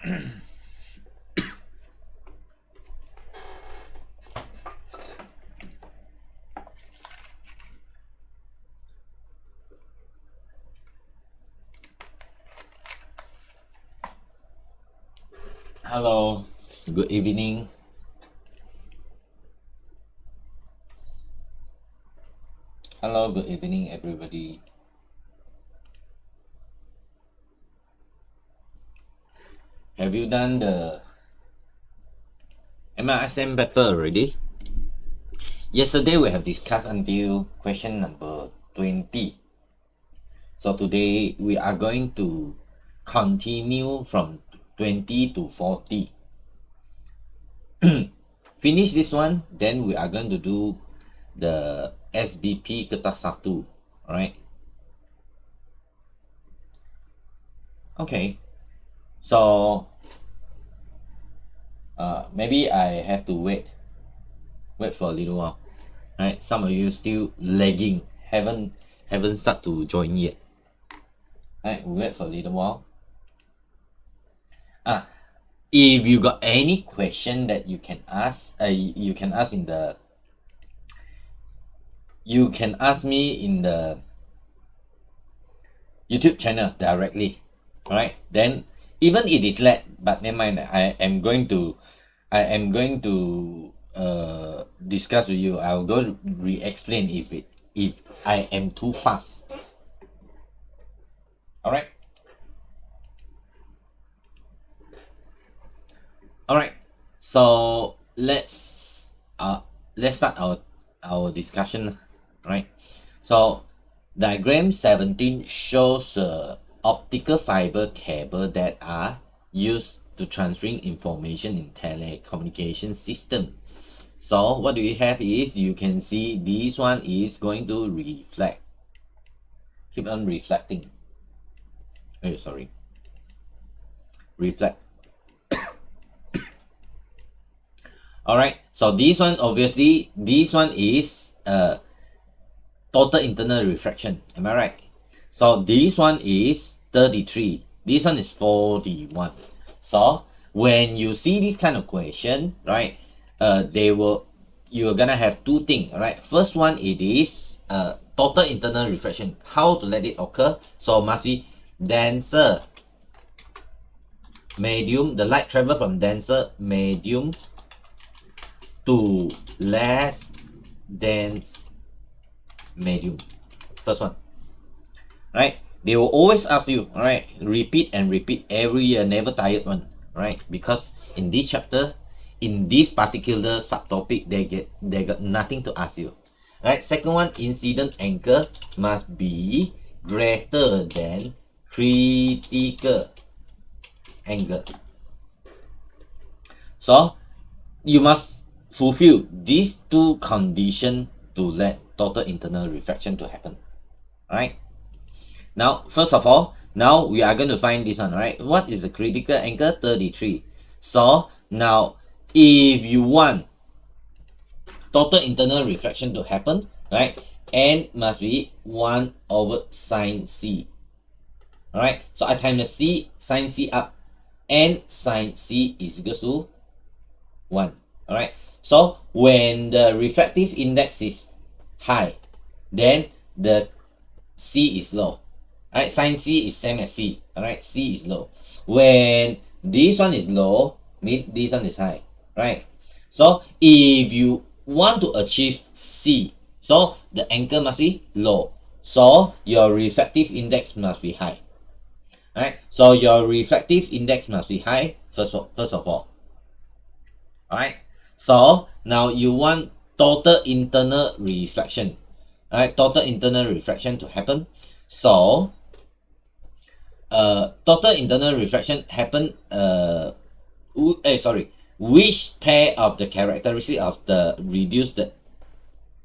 Hello, good evening. Hello, good evening, everybody. Have you done the MRSM paper already? Yesterday we have discussed until question number 20. So today we are going to continue from 20 to 40. Finish this one, then we are going to do the SBP kertas 1. Alright? Okay. So maybe I have to wait for a little while. Right? Some of you still lagging, haven't start to join yet. Right? Wait for a little while. If you got any question that you can ask, you can ask me in the YouTube channel directly. Alright, then even it is late, but never mind. I am going to discuss with you. I'll go re-explain if I am too fast. Alright. Alright, so let's start our discussion. Right, so diagram 17 shows optical fiber cable that are used to transferring information in telecommunication system. So what do you have is, you can see this one is going to reflect, keep on reflecting. Oh, sorry, reflect. All right, so this one, obviously this one is total internal refraction, am I right? So this one is 33, this one is 41. So when you see this kind of question, right, you're gonna have two things, right? First one, it is total internal refraction, how to let it occur. So must be denser medium, the light travel from denser medium to less dense medium. First one, right? They will always ask you, right? Repeat and repeat every year, never tired one, right? Because in this chapter, in this particular subtopic, they got nothing to ask you, right? Second one, incident angle must be greater than critical angle. So you must fulfill these two conditions to let total internal refraction to happen. Right, now first of all, now we are going to find this one, right? What is the critical angle? 33. So now if you want total internal refraction to happen, right, n must be 1 over sine c. All right, so I times the c, sine c up, n sine c is equal to 1. All right, so when the refractive index is high, then the c is low. All right, sine c is same as c. All right, c is low. When this one is low, means this one is high. Right, so if you want to achieve c, so the angle must be low, so your refractive index must be high. All right, so your refractive index must be high first of all. All right, so now you want total internal reflection. All right, total internal refraction to happen. So total internal refraction happen which pair of the characteristic of the reduce the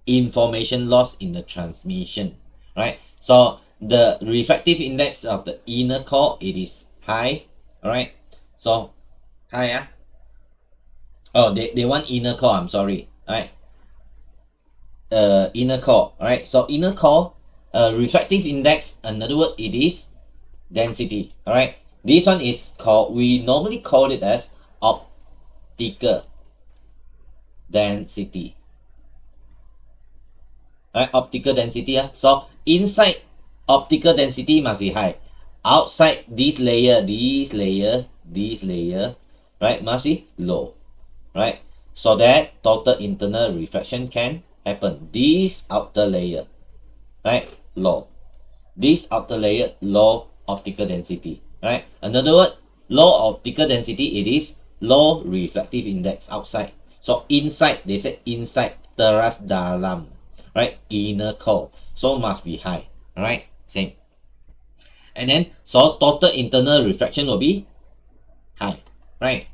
information loss in the transmission, right? So the refractive index of the inner core, it is high. All right, so high. Oh, they want inner core, I'm sorry. All right, inner core. All right, so inner core refractive index, another word, it is density. All right, This one is called, we normally call it as optical density. Right, optical density. So inside optical density must be high. Outside this layer, right, must be low. Right? So that total internal reflection can happen. This outer layer, right, low. This outer layer, low optical density. Right? Another word, low optical density, it is low reflective index outside. So inside, they say inside, teras dalam, right, inner core. So must be high. Alright, same. And then, so total internal reflection will be high. Right?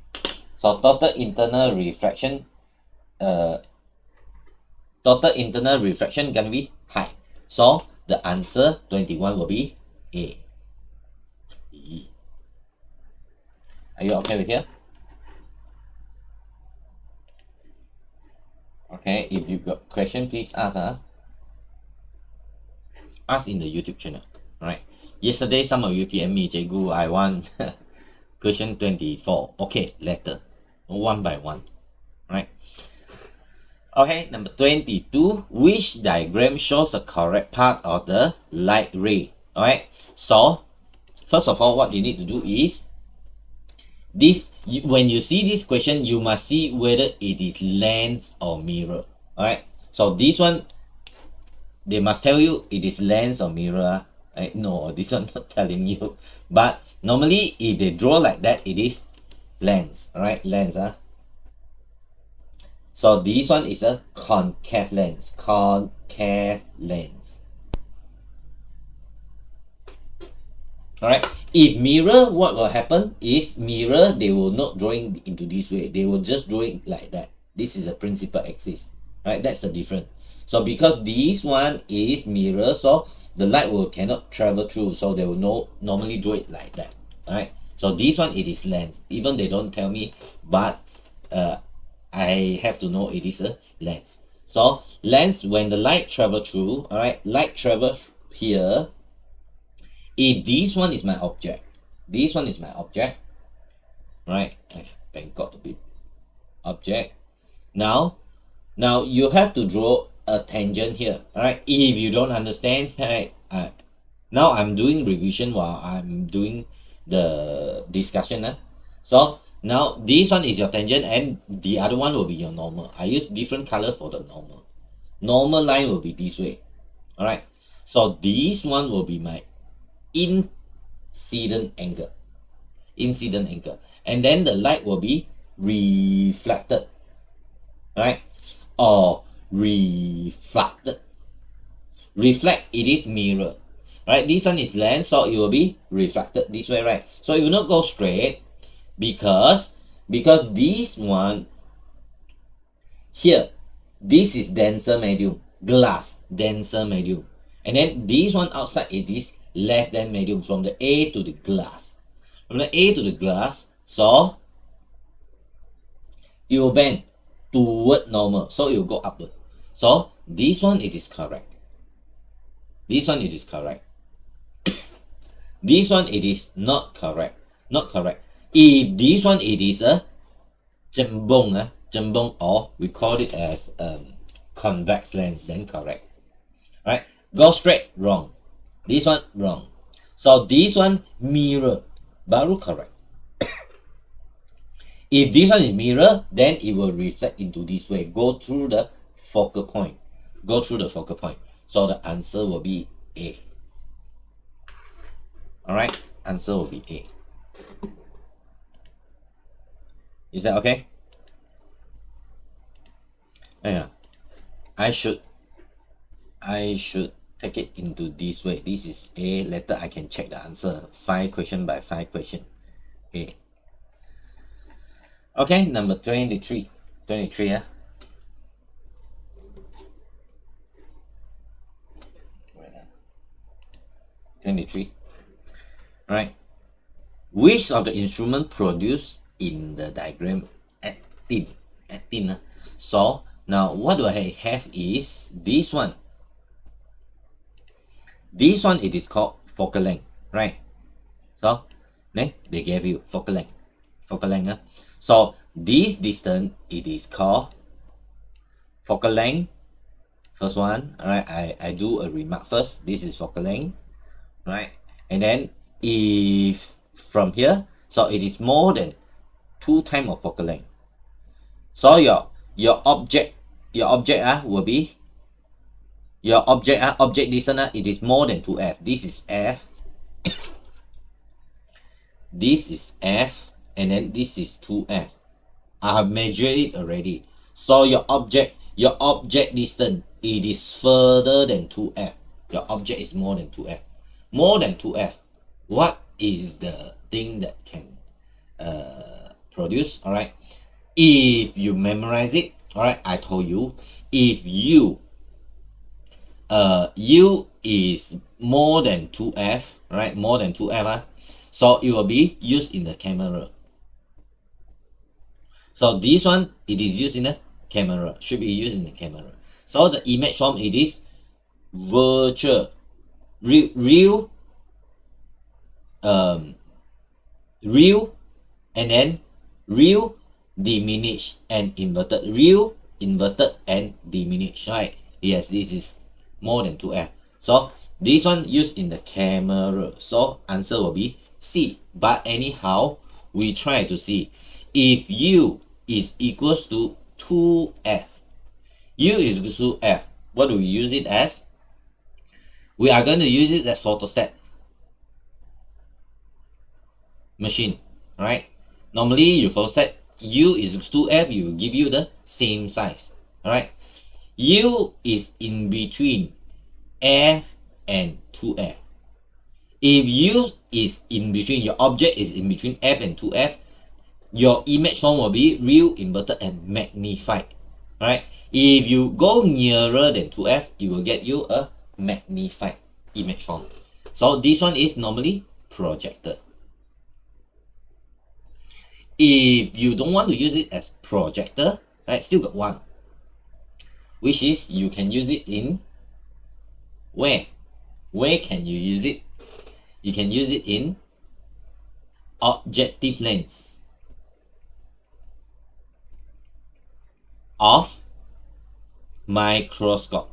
So total internal reflection gonna be high. So the answer 21 will be A. E. Are you okay with here? Okay, if you got question, please ask. Ask in the YouTube channel. Alright. Yesterday, some of you PM me, Cikgu, I want question 24. Okay, letter. One by one. Right? Okay, number 22. Which diagram shows the correct part of the light ray? Alright. So, first of all, what you need to do is this, when you see this question, you must see whether it is lens or mirror. Alright. So this one, they must tell you it is lens or mirror. Right? No, this one not telling you. But normally, if they draw like that, it is lens. Alright, lens. So this one is a concave lens. Concave lens. Alright, if mirror, what will happen is mirror, they will not drawing into this way. They will just drawing like that. This is a principal axis. Right, that's the difference. So because this one is mirror, so the light will cannot travel through. So they will normally draw it like that. Alright, so this one, it is lens. Even they don't tell me, but I have to know it is a lens. So lens, when the light travel through, alright, light travel here. If this one is my object, this one is my object, right? Thank God to be object. Now you have to draw a tangent here, alright? If you don't understand, right? Now I'm doing revision while I'm doing the discussion. So now this one is your tangent and the other one will be your normal. I use different color for the normal. Normal line will be this way, alright? So this one will be my incident angle, and then the light will be reflected, right, or refracted. Reflect, it is mirror, right? This one is lens, so it will be reflected this way, right? So it will not go straight because this one here, this is denser medium, glass, denser medium, and then this one outside, it is less than medium, from the A to the glass. From the A to the glass, so it will bend toward normal, so it will go upward. So this one, it is correct. This one, it is correct. This one, it is not correct. Not correct. If this one, it is a jembong, or we call it as convex lens, then correct. Right? Go straight, wrong. This one, wrong. So this one, mirror, baru correct. If this one is mirror, then it will reflect into this way, go through the focal point. Go through the focal point. So the answer will be A. Alright, answer will be A. Is that okay? Yeah. I should take it into this way. This is A. Later I can check the answer. 5 question by 5 question. A. Okay, number 23. 23, yeah. 23. Right. Which of the instrument produced in the diagram actin? Actin. So now what do I have is this one. This one, it is called focal length, right? So they gave you focal length. So this distance, it is called focal length. First one, all right, I do a remark first. This is focal length, right? And then if from here, so it is more than 2 times of focal length. So your object will be your object distance, it is more than 2f. This is f. This is f, and then this is 2f. I have measured it already. So your object distance, it is further than 2f. Your object is more than 2f. More than 2f. What is the thing that can produce? All right. If you memorize it, all right, I told you, if u is more than 2f, right? More than 2f, so it will be used in the camera. So this one, it is used in the camera, should be used in the camera. So the image form, it is virtual, real, and then real, diminished, and inverted. Real, inverted, and diminished, right? Yes, this is more than 2f. So this one used in the camera. So answer will be C. But anyhow, we try to see if u is equals to 2f. U is equals to f. What do we use it as? We are going to use it as photostat machine, right? Normally you photostat u is equals to f, you will give you the same size, all right? U is in between f and 2f. If u is in between, your object is in between f and 2f, your image form will be real, inverted, and magnified. Alright, if you go nearer than 2f, it will get you a magnified image form. So this one is normally projected. If you don't want to use it as projector, right, still got one, which is you can use it in where? Where can you use it? You can use it in objective lens of microscope.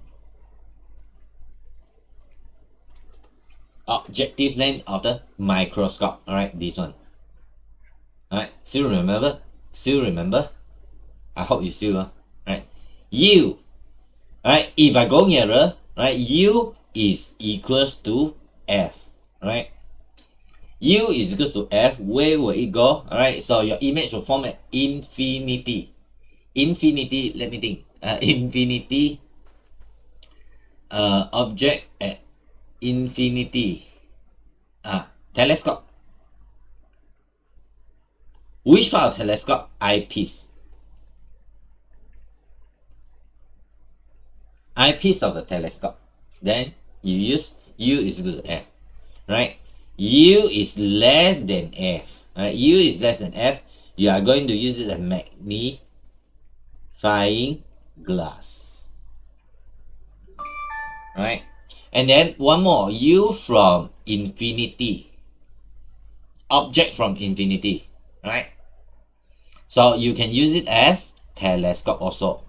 Objective lens of the microscope. Alright, this one. Alright, still remember? I hope you still right. U. Alright, if I go nearer, right, U is equals to F. Right? U is equals to F. Where will it go? Alright, so your image will form at infinity. Infinity, let me think. Infinity. Object at infinity. Telescope. Which part of telescope? Eyepiece. Eyepiece of the telescope. Then you use U is equal to F. Right? U is less than F. Right? U is less than F. You are going to use it as magnifying glass. Right? And then one more. U from infinity. Object from infinity. Right? So you can use it as telescope also.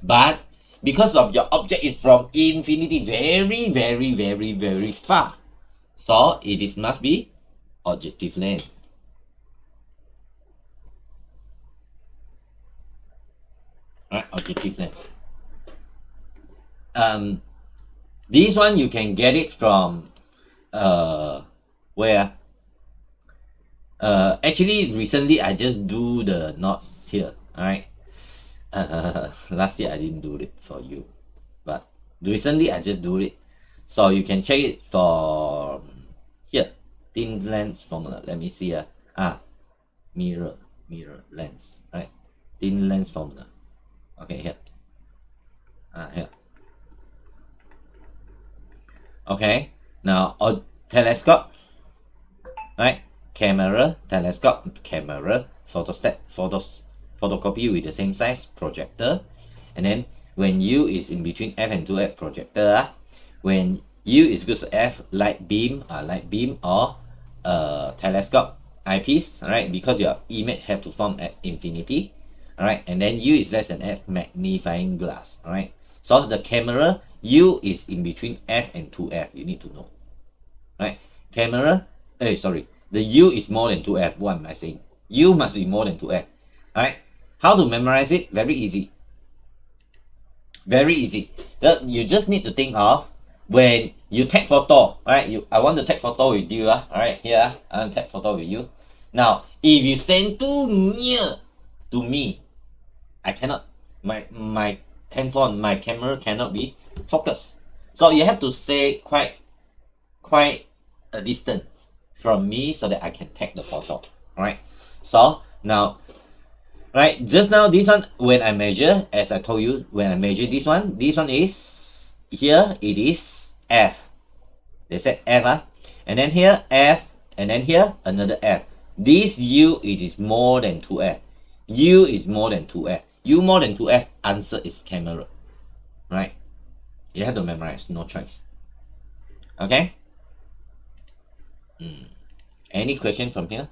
But because of your object is from infinity, very far, so it is must be objective lens. Right, objective lens. This one you can get it from where? Actually recently I just do the knots here. Alright. Last year I didn't do it for you, but recently I just do it, so you can check it for here, thin lens formula. Let me see. Mirror lens, right? Thin lens formula. Okay, here. Here. Okay, now telescope, right? Camera, telescope, camera, photostat, photocopy with the same size, projector. And then when U is in between F and 2F, projector. When U is equal to F, light beam or telescope eyepiece, right? Because your image have to form at infinity, all right? And then U is less than F, magnifying glass, all right? So the camera U is in between F and 2F. You need to know, right? Camera, sorry, the U is more than 2F. What am I saying? U must be more than 2F, all right? How to memorize it? Very easy. Very easy. You just need to think of when you take photo, right? I want to take photo with you, all right? Here, I want to take photo with you. Now, if you stand too near to me, I cannot. My handphone, my camera cannot be focused. So you have to stay quite a distance from me so that I can take the photo, right? So now, right, just now this one, when I measure, as I told you, when I measure this one is, here it is F. They said F, and then here F, and then here another F. This U, it is more than 2F. U is more than 2F. U more than 2F, answer is camera, right? You have to memorize, no choice. Okay? Any question from here?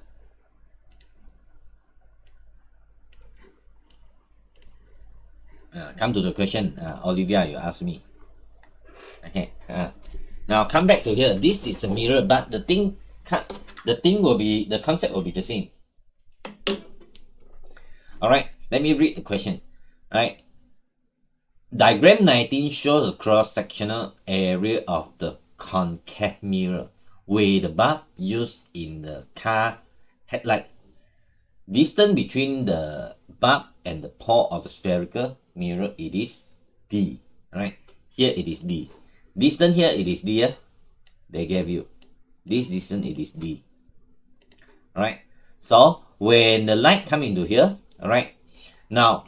Come to the question, Olivia, you ask me. Okay. Now come back to here. This is a mirror, but the concept will be the same. All right. Let me read the question. All right. Diagram 19 shows a cross-sectional area of the concave mirror with the bulb used in the car headlight. Distance between the bulb and the pole of the spherical mirror, it is D, right? Here it is D. Distance here it is D. They gave you this distance, it is D. All right. So when the light come into here, all right. Now,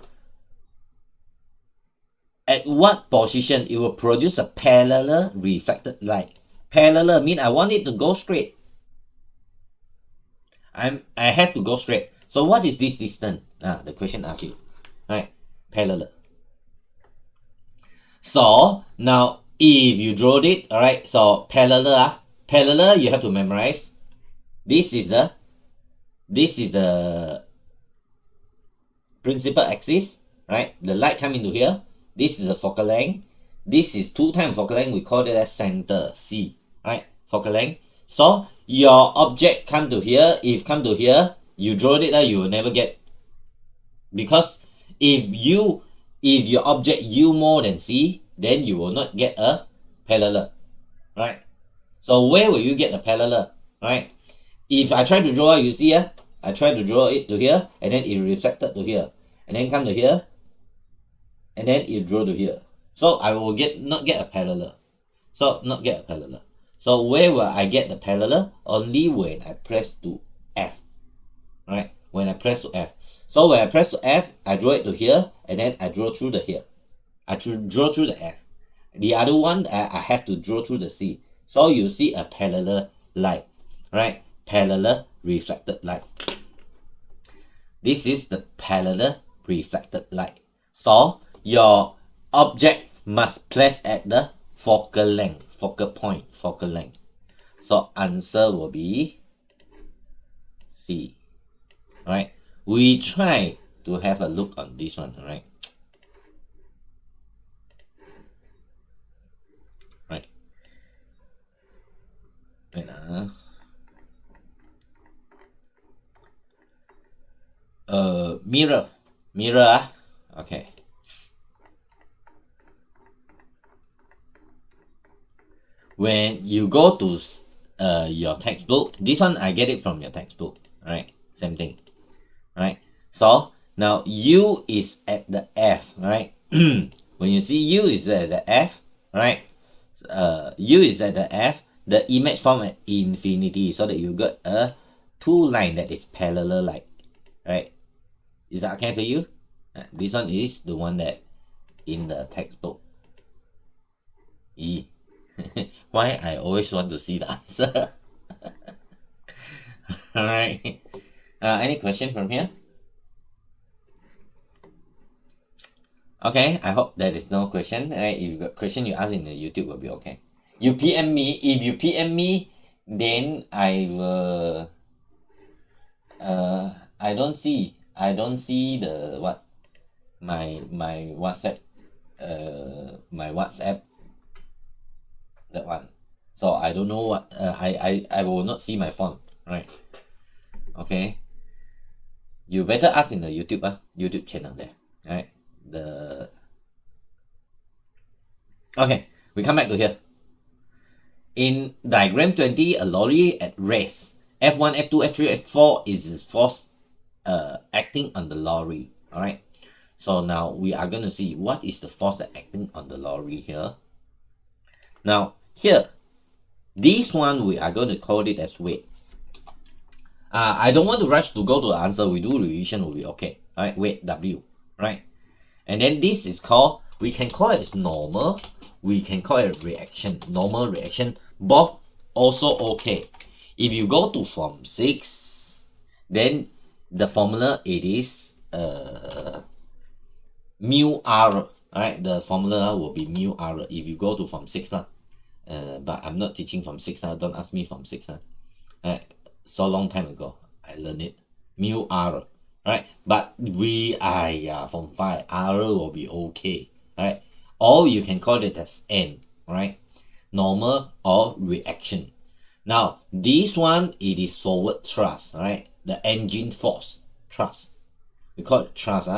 at what position it will produce a parallel reflected light? Parallel mean I want it to go straight. I have to go straight. So what is this distance? The question asks you, right? Parallel. So now if you draw it, all right, so parallel, you have to memorize. This is the principal axis, right? The light come into here. This is the focal length. This is 2 times focal length. We call it as center, C, right? Focal length. So your object come to here. If come to here, you draw it, you will never get, because if your object U more than C, then you will not get a parallel, right? So where will you get a parallel, right? If I try to draw, you see here, I try to draw it to here, and then it reflected to here, and then come to here, and then it draw to here. So I will not get a parallel. So not get a parallel. So where will I get the parallel? Only when I press to F, right? When I press to F. So when I press to F, I draw it to here, and then I draw through the here. I draw through the F. The other one, I have to draw through the C. So you see a parallel light, right? Parallel reflected light. This is the parallel reflected light. So your object must place at the focal length, focal point, focal length. So answer will be C. Right? We try to have a look on this one, right? Right. Wait, mirror, okay. When you go to your textbook, this one I get it from your textbook, right? Same thing, right? So now U is at the F, right? When you see U is at the F, right? U is at the F, the image form at infinity, so that you got a 2 line that is parallel light, right? Is that okay for you? This one is the one that in the textbook. E. Why I always want to see the answer. All right. Any question from here? Okay, I hope there is no question. Right? If you got question, you ask in the YouTube will be okay. You PM me. If you PM me, then I will. I don't see the what my WhatsApp. My WhatsApp. That one. So I don't know what. I will not see my phone. Right. Okay. You better ask in the YouTube channel there. Right. Okay. We come back to here. In diagram 20, a lorry at rest. F1, F2, F3, F4 is the force acting on the lorry. Alright. So now we are going to see what is the force that acting on the lorry here. Now here, this one we are going to call it as weight. I don't want to rush to go to the answer. We do revision will be okay. Alright, weight W. Right. And then this is called, we can call it as normal. We can call it reaction. Normal reaction. Both also okay. If you go to form 6, then the formula it is mu r. Alright, the formula will be mu r if you go to form 6 lah. But I'm not teaching from 6 lah. Don't ask me from 6 lah. So long time ago I learned it. Mu r. Right, but we are from 5. R will be okay. Alright, or you can call it as N. Right, normal or reaction. Now this one, it is forward thrust. Right, the engine force thrust. We call it thrust.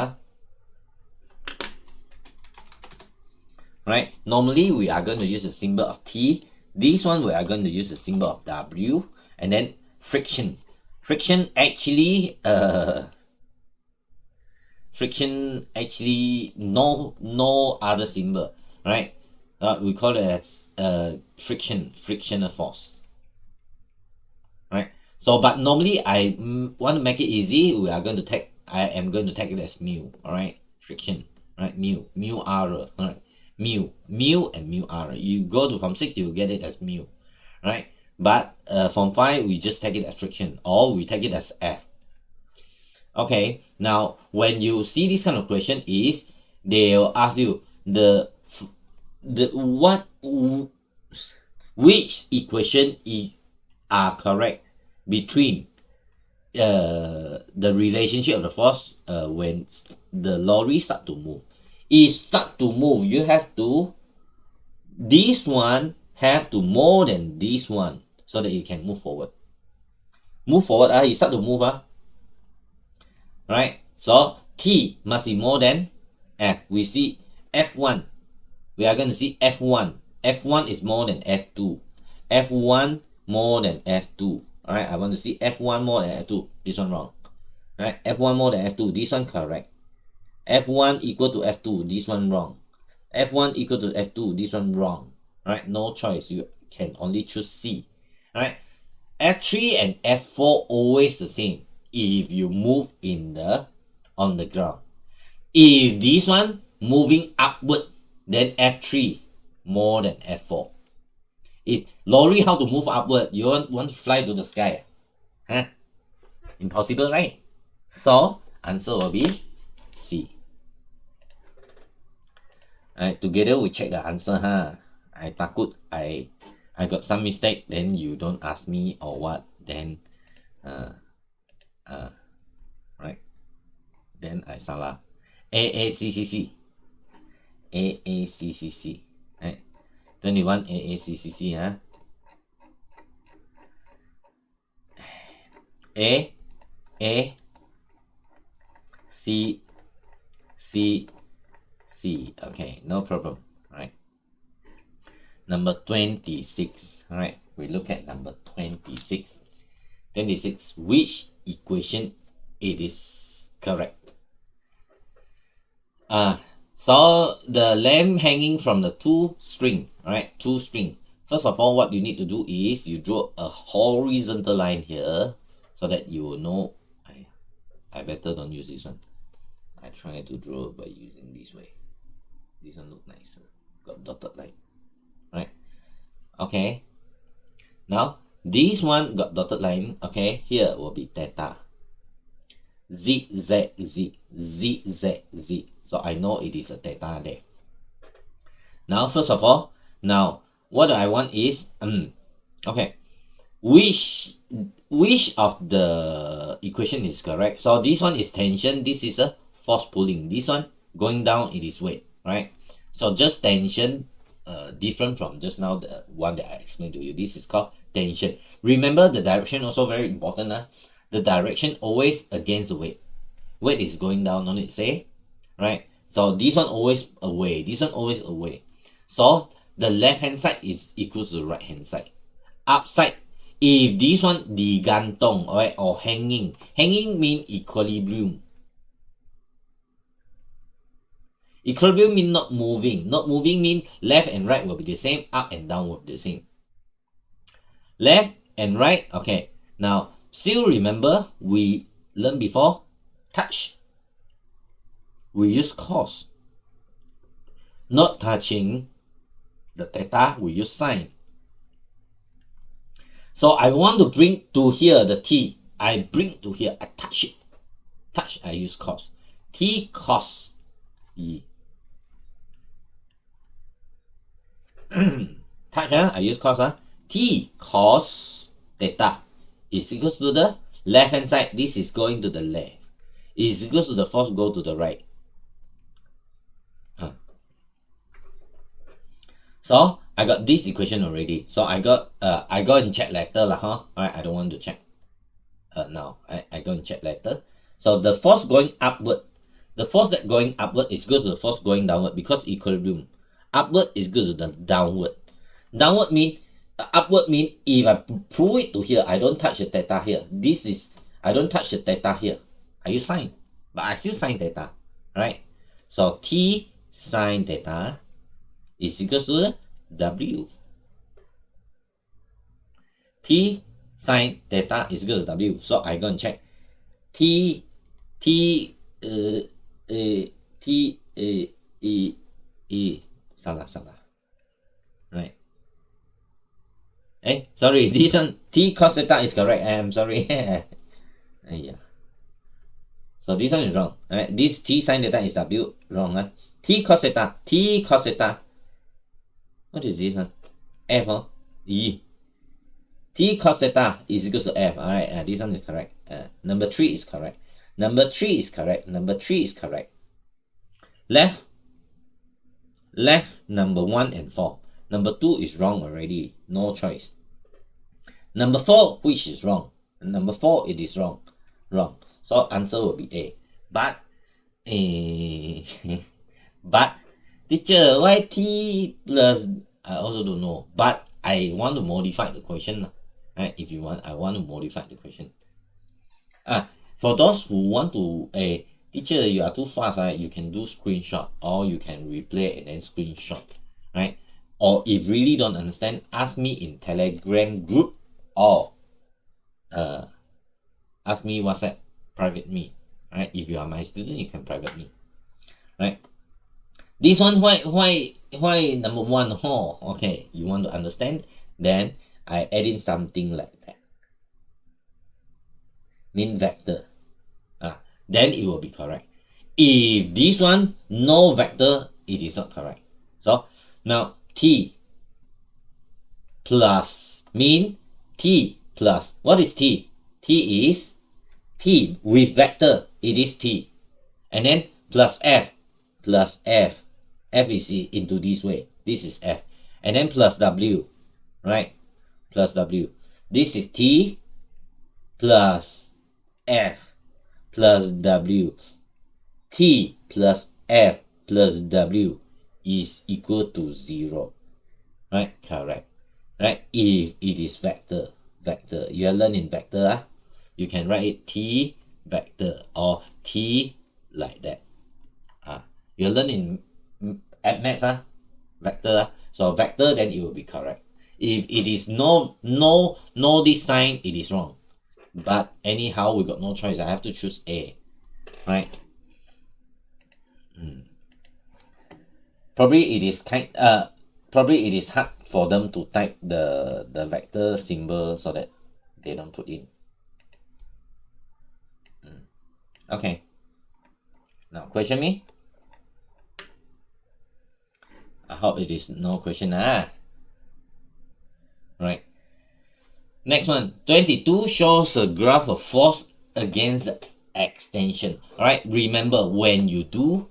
Right, normally we are going to use the symbol of T. This one we are going to use the symbol of W. And then friction. Friction actually no other symbol, right? We call it as frictional force, right? So but normally I want to make it easy. I am going to take it as mu. All right, friction, right? Mu r, right? Mu and mu r. You go to form 6, you get it as mu, right? But from 5 we just take it as friction, or we take it as F. Okay, now when you see this kind of question is, they'll ask you which equation are correct between the relationship of the force when the lorry start to move. If start to move, you have to, this one have to more than this one so that you can move forward. Move forward, you start to move, right? So T must be more than F. We see F1. We are going to see F1. F1 is more than F2. F1 more than F2. Alright, I want to see F1 more than F2. This one wrong. Right? F1 more than F2. This one correct. F1 equal to F2. This one wrong. F1 equal to F2. This one wrong. Right? No choice. You can only choose C. Alright? F3 and F4 always the same if you move on the ground. If this one moving upward, then F3 more than F4. If lorry, how to move upward? You want to fly to the sky? Impossible, right? So answer will be C. Alright, together we check the answer. I takut I got some mistake, then you don't ask me or what, then right, then I salah. AACCC, right? 21 AACCC, A C C C. Okay, no problem. Right, number 26. All right, we look at number 26. Which equation it is correct? So the lamp hanging from the two string. First of all, what you need to do is you draw a horizontal line here so that you will know. I better don't use this one. I try to draw by using this way. This one look nicer. Got dotted line. Right? Okay. Now this one got dotted line. Okay, here will be theta. Z, Z, Z, Z, Z, Z. So I know it is a theta there. Now, first of all, now What I want is okay, which of the equation is correct? So this one is tension, this is a force pulling, this one going down, it is weight, right? So just tension, different from just now the one that I explained to you. This is called tension. Remember the direction also very important. The direction always against the weight. Weight is going down, no need to say, right? So this one always away, this one always away. So the left hand side is equals to the right hand side. Upside, if this one digantung, or hanging mean equilibrium. Equilibrium mean not moving. Not moving mean left and right will be the same, up and down will be the same. Left and right, okay. Now, still remember we learned before, touch. We use cos. Not touching the theta, we use sine. So I want to bring to here the t. I bring to here, I touch it. Touch, I use cos. T cos E. Touch, I use cos. T cos theta is equals to the left hand side. This is going to the left. Is equals to the force go to the right. So I got this equation already. So I go and check later lah, Alright, I don't want to check now. I go and check later. So the force going upward, the force that going upward is equal to the force going downward because equilibrium. Upward is equal to the downward. Downward mean upward mean if I pull it to here, I don't touch the theta here. This is I don't touch the theta here. I use sine, but I still sine theta, right? So T sine theta is equal to W. T sine theta is equal to W. So I go and check. Salah. Right. Sorry, this one T cos theta is correct. I'm sorry. Yeah. So this one is wrong. Alright, this T sine theta is W, wrong. T cos theta. What is this one? F, E. T cos theta is equal to F. Alright, this one is correct. Number 3 is correct. Number 3 is correct. Left, number 1 and 4. Number 2 is wrong already. No choice. Number 4, which is wrong? Number 4, it is wrong. So answer will be A. But, teacher, why T plus? I also don't know. But I want to modify the question. Right? If you want, I want to modify the question. For those who want to, teacher, you are too fast, right? You can do screenshot or you can replay and then screenshot, right? Or if really don't understand, ask me in Telegram group or ask me WhatsApp, private me, right? If you are my student, you can private me, right? This one, why number 1? Okay, you want to understand? Then I add in something like that. Mean vector. Then it will be correct. If this one no vector, it is not correct. So now T plus mean T plus. What is T? T is T with vector. It is T. And then plus F. F is into this way. This is F. And then plus W. Right? Plus W. This is T plus F plus W. T plus F plus W is equal to 0. Right? Correct. Right? If it is vector. You are learning vector. You can write it T vector or T like that. You are learning at maths. Vector. So vector, then it will be correct. If it is no this sign, it is wrong. But anyhow, we got no choice. I have to choose A, right? Probably it is probably it is hard for them to type the vector symbol so that they don't put in. Okay. Now question me. I hope it is no question. right? Next one, 22 shows a graph of force against the extension. All right, remember when you do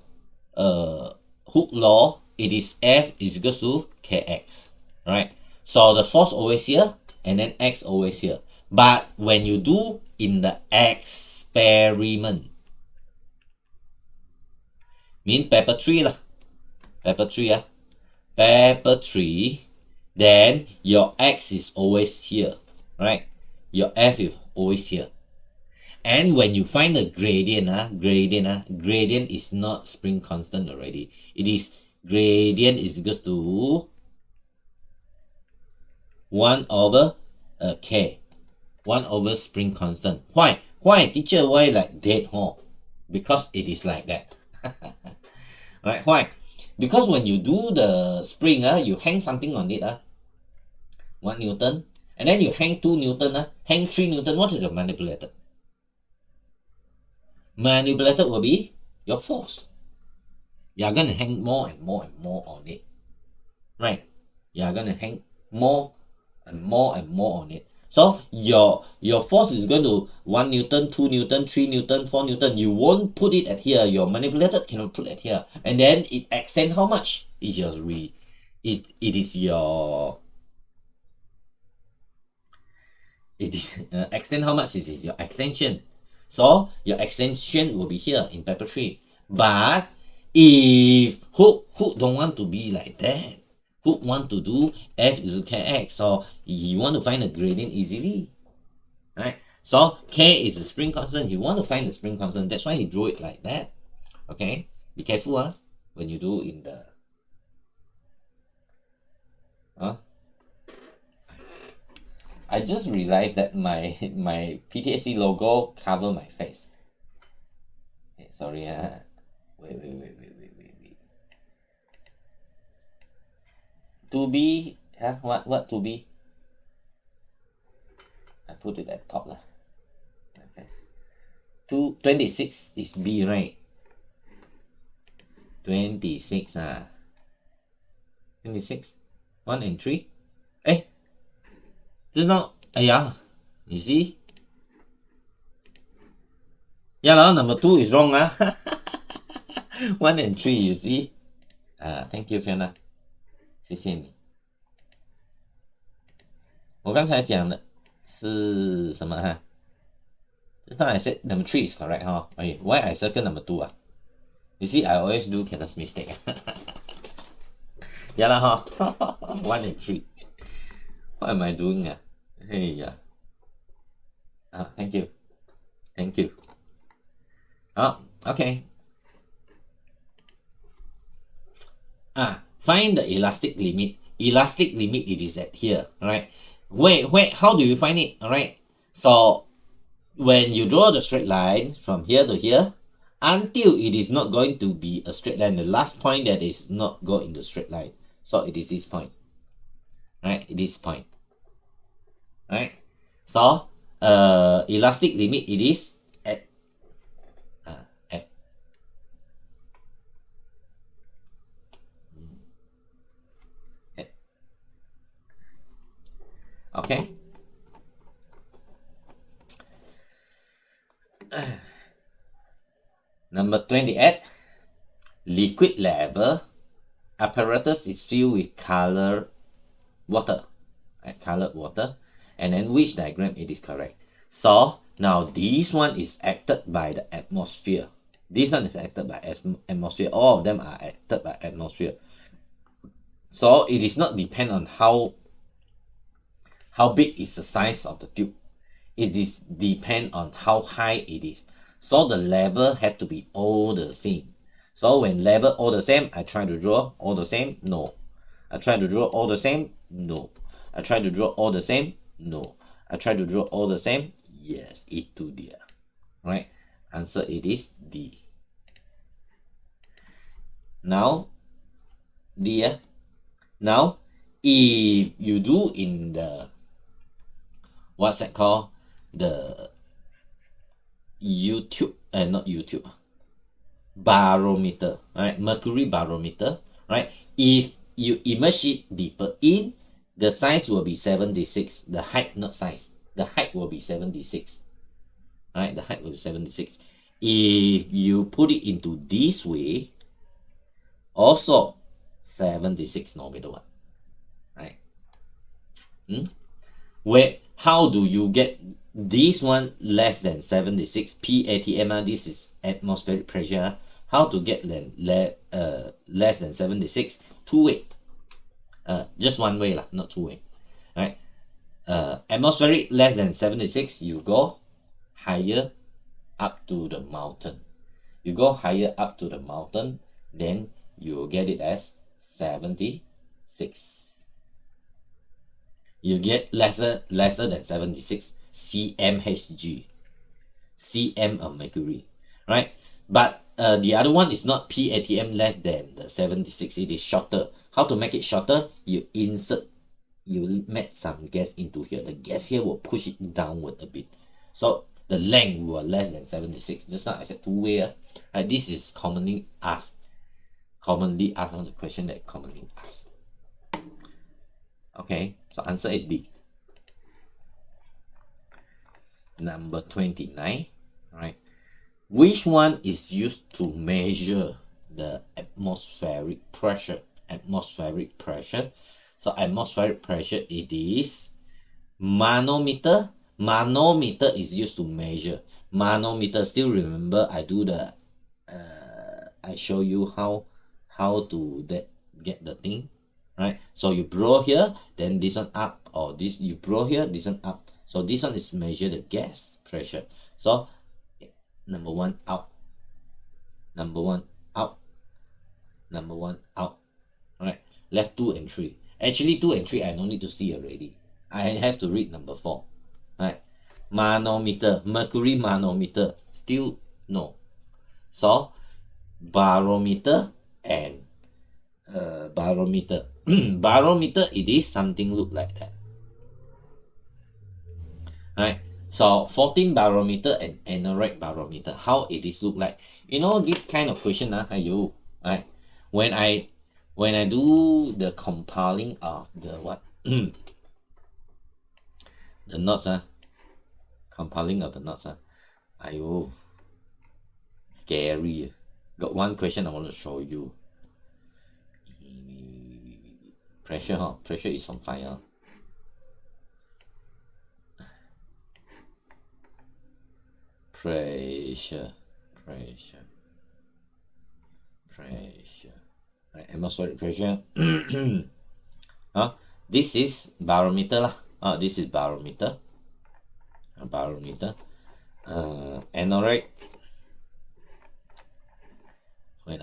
Hooke law, it is F is equal to Kx, right? So the force always here and then X always here. But when you do in the experiment, mean paper 3 lah, paper 3 ah, paper 3, then your X is always here, right? Your F is always here. And when you find the gradient, gradient is not spring constant already. It is gradient is equals to 1 over K. 1 over spring constant. Why? Why, teacher? Why like that? Huh? Because it is like that. Right? Why? Because when you do the spring, you hang something on it, 1 Newton, and then you hang 2 Newton, hang 3 Newton. What is your manipulated? Manipulated will be your force. You're going to hang more and more and more on it. Right? You're going to hang more and more and more on it. So your force is going to 1 Newton, 2 Newton, 3 Newton, 4 Newton. You won't put it at here. Your manipulated cannot put it here. And then it extends how much? It is your extend how much? It is your extension. So your extension will be here in paper 3. But if Hooke don't want to be like that, Hooke want to do F is equal to Kx, so you want to find the gradient easily, right? So K is the spring constant. You want to find the spring constant. That's why he drew it like that. Okay, be careful when you do in the I just realized that my PTSC logo cover my face. Okay, sorry. Wait. To be, what to be? I put it at top lah. Okay. 26 is B, right? 26 26 1 and 3. Just now, you see? Yeah, number 2 is wrong. 1 and 3, you see? Thank you, Fiona. 谢谢你。我刚才讲的是什么？Just now I said number 3 is correct, why I circle number 2 You see, I always do careless mistake. Yeah lah, 1 and 3. What am I doing? Hey, thank you. Okay. Find the elastic limit. Elastic limit, it is at here, right? Wait, how do you find it? All right. So when you draw the straight line from here to here, until it is not going to be a straight line, the last point that is not go in the straight line. So it is this point, right? This point, right? So elastic limit, it is at okay. Number 28, liquid level apparatus is filled with colored water, right? Colored water, and then which diagram it is correct. So now this one is acted by the atmosphere. This one is acted by atmosphere. All of them are acted by atmosphere. So it is not depend on how big is the size of the tube. It is depend on how high it is. So the level have to be all the same. So when level all the same, I try to draw all the same. No. I try to draw all the same. No. I try to draw all the same. No. I try to draw all the same. Yes, it to there. Right? Answer it is D. Now, D. Now, if you do in the what's that called, the not YouTube, barometer, right? Mercury barometer, right? If you immerse it deeper in, the size will be 76, the height, not size, the height will be 76, right? The height will be 76. If you put it into this way, also 76 no matter what, right? Where, how do you get this one less than 76 PATM? This is atmospheric pressure. How to get less than 76? Two-way. Just one way lah, not two-way, right? Atmospheric less than 76, you go higher up to the mountain. You go higher up to the mountain, then you will get it as 76. You get lesser than 76 cmHg, cm of mercury, right? But the other one is not PATM less than the 76. It is shorter. How to make it shorter? You met some gas into here. The gas here will push it downward a bit, so the length will less than 76. Just now I said two-way. Right? This is commonly asked on the question that commonly asked. Okay, so answer is D. Number 29, right? Which one is used to measure the atmospheric pressure? Atmospheric pressure. So atmospheric pressure, it is manometer. Manometer is used to measure. Manometer, still remember I do the I show you how to get the thing, right? So you blow here, then this one up, or this you blow here, this one up. So this one is measure the gas pressure. So number one out, number one out, number one out. All right, left 2 and 3. Actually 2 and 3 I don't need to see already. I have to read number 4. Right, manometer, mercury manometer, still no. So barometer and barometer. Barometer, it is something look like that. Right, so 14 barometer and aneroid barometer, how it is look like. You know this kind of question, right? When I do the compiling of the what the knots, compiling of the knots, scary. Got one question I want to show you. Pressure, pressure is on fire. Pressure. Right, atmospheric pressure. This is barometer lah. This is barometer. Barometer. Aneroid. Wait.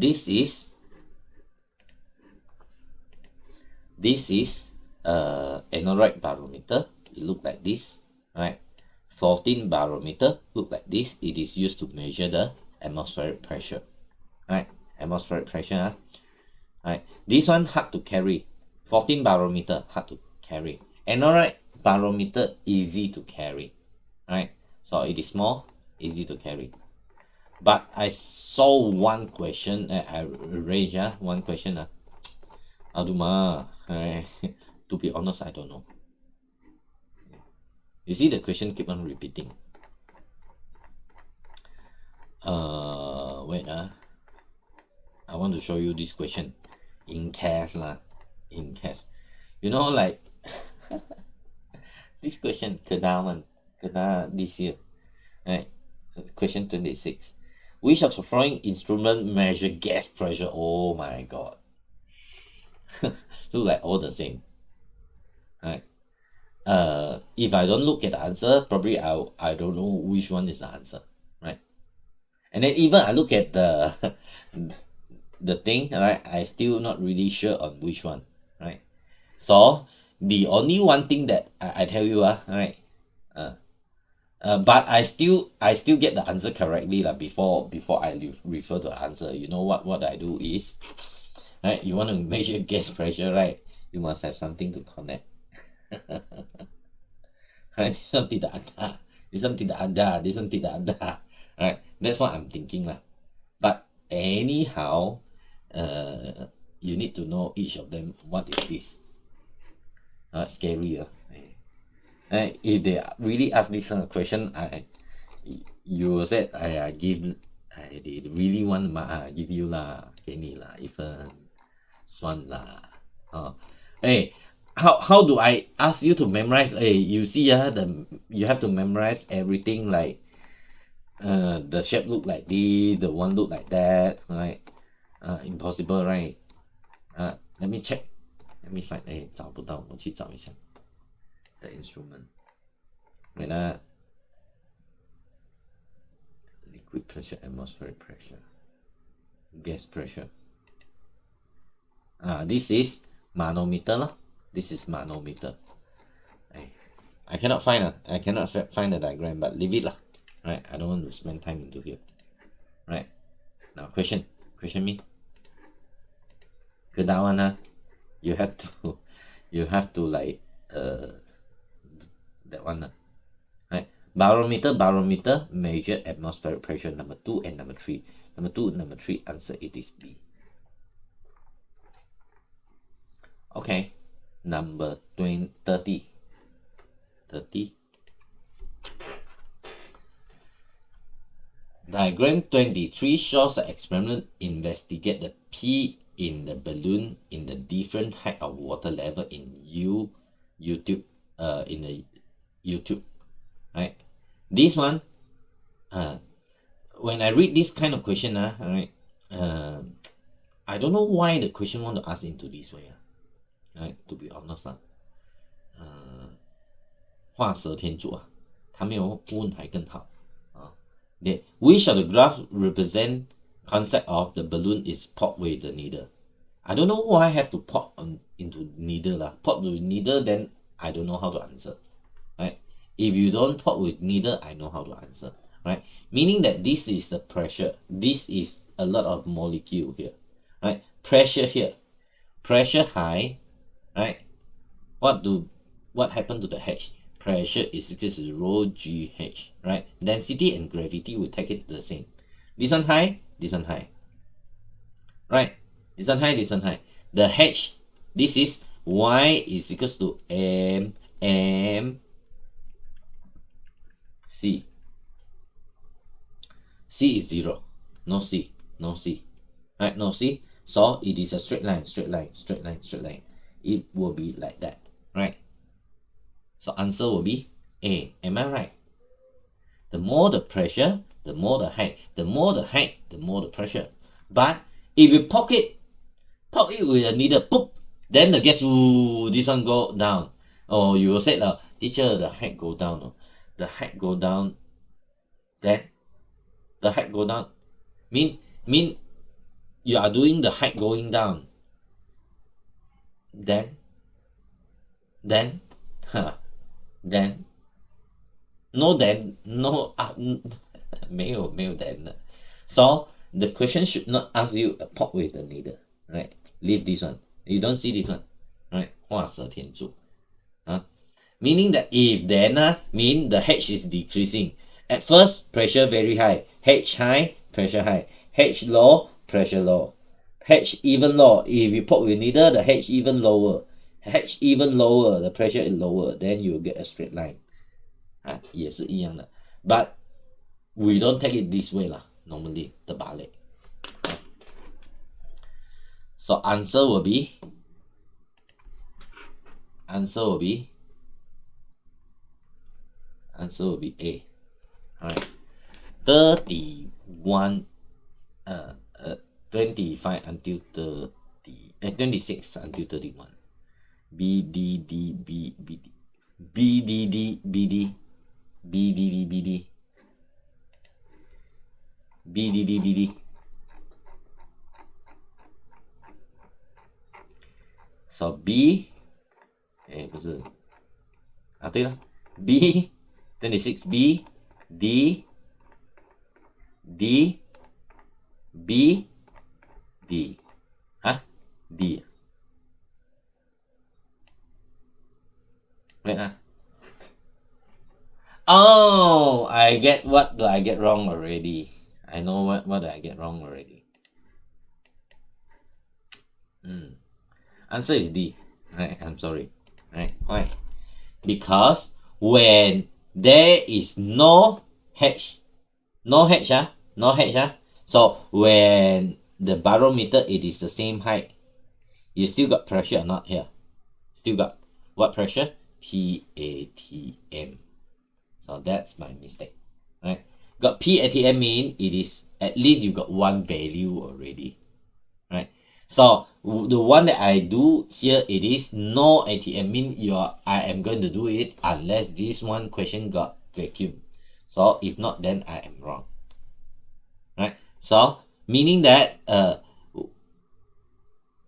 This is aneroid barometer. It look like this, right? 14 barometer look like this. It is used to measure the atmospheric pressure, right? Atmospheric pressure, right? This one hard to carry. 14 barometer hard to carry. Aneroid barometer easy to carry, right? So it is more easy to carry. But I saw one question, I arranged one question. Aduma, to be honest, I don't know. You see the question keep on repeating. Wait, I want to show you this question in case lah, in case. You know, like this question kena this year, right? Question 26. Which of the following instrument measure gas pressure? Oh my god. Look like all the same. Right? If I don't look at the answer, probably I don't know which one is the answer. Right? And then even I look at the thing, right? I still not really sure on which one. Right? So the only one thing that I tell you, right? But I still get the answer correctly before I refer to the answer. You know what I do is, right? You want to measure gas pressure, right? You must have something to connect. Right? This one tidak ada. This one tidak ada. This one tidak ada. Right? That's what I'm thinking lah. But anyhow, you need to know each of them. What is this? Scary. If they really ask this kind of question, you said I they really want give you lah, 给你啦一份，算啦。how do I ask you to memorize? You see you have to memorize everything, like the shape look like this, the one look like that, right? Impossible, right? Let me check. Let me find. 找不到，我去找一下 the instrument. Wait, liquid pressure, atmospheric pressure, gas pressure. This is manometer lah. This is manometer. I cannot find the diagram, but leave it lah. Right? I don't want to spend time into here. Right? Now question me. Good, that one. You have to like that one. Right? Barometer measure atmospheric pressure, number 2 and number 3. Number 2, number 3, answer it is B. Okay, number 30. Diagram 23 shows the experiment investigate the P in the balloon in the different height of water level in YouTube, right? This one, when I read this kind of question, right, I don't know why the question want to ask into this way, right? To be honest, 画蛇添足啊，他没有问还更好啊。Which of the graph represent concept of the balloon is popped with the needle? I don't know why I have to pop into needle lah. Pop with needle, then I don't know how to answer, right? If you don't pop with needle, I know how to answer, right? Meaning that this is the pressure. This is a lot of molecule here, right? Pressure here, pressure high, right? What happened to the H? Pressure is equal to rho GH, right? Density and gravity will take it to the same. This one high, right? This one high. The H, this is Y is equals to M C. C is 0. No C. Right? No C. So it is a straight line. It will be like that, right? So answer will be A. Am I right? The more the pressure, the more the height. The more the height, the more the pressure. But if you poke it with a needle, poop, then the gas, this one go down. Or you will say, teacher, the height go down. The height go down. Then the height go down. Mean you are doing the height going down. Then 没有 then 的。So the question should not ask you a pop with the needle, right? Leave this one. You don't see this one, right? 画蛇添足. Meaning that if then mean the H is decreasing. At first, pressure very high. H high, pressure high. H low, pressure low. H even low. If you pop with needle, the H even lower. H even lower, the pressure is lower. Then you get a straight line. 也是一样的. But we don't take it this way lah. Normally, terbalik. So answer will be A. Alright. 31 25 until 26 until 31. B D D B B D B D D B D B D D B D B D D B D. So B 不是对了 B 26 B D D B D D Wait, oh, I get what do I get wrong already. I know what do I get wrong already. Answer is D. Right, I'm sorry. Right, why? Because when there is no H, no H, no H, so when the barometer it is the same height, you still got pressure or not here? Still got what pressure? PATM. So that's my mistake, right? Got PATM mean it is at least you got one value already, right? So the one that I do here, it is no ATM mean I am going to do it unless this one question got vacuum. So if not, then I am wrong, right? So meaning that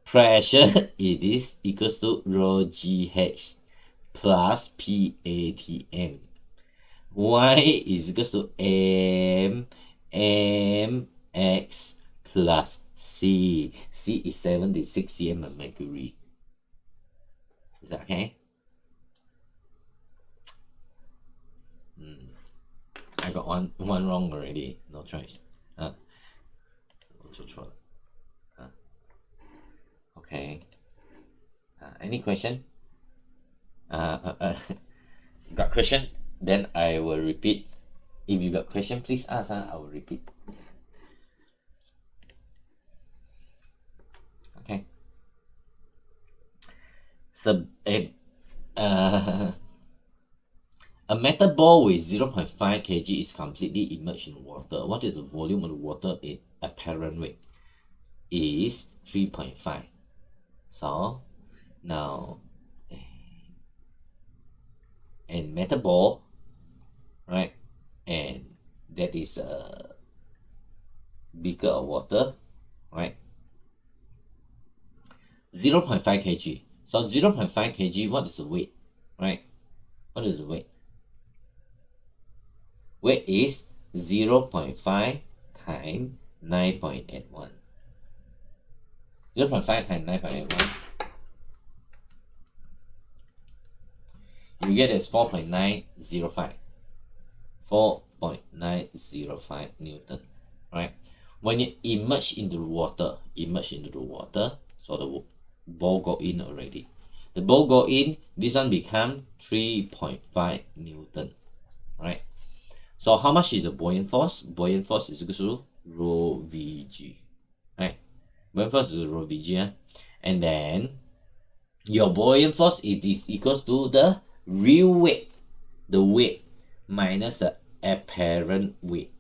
pressure it is equals to rho GH plus PATM. Y is equals to mx plus C. C is 76 cm of mercury. Is that okay? I got one wrong already. No choice. Okay. Any question? Got question? Then I will repeat. If you got question, please ask. I will repeat. Okay. So a metal ball with 0.5 kg is completely immersed in water. What is the volume of the water in apparent weight? Is 3.5. So now, and metal ball, right? And that is a beaker of water, right? 0.5 kg. So 0.5 kg, what is the weight, right? What is the weight? Weight is 0.5 times 9.81. 0.5 times 9.81. You get as 4.905. 4.905 Newton, right? When you immerse into the water, so the ball go in already. The ball go in, this one become 3.5 Newton, right? So how much is the buoyant force? Buoyant force is equal to rho Vg, right? Buoyant force is rho Vg, and then your buoyant force is equals to the real weight, the weight minus the apparent weight.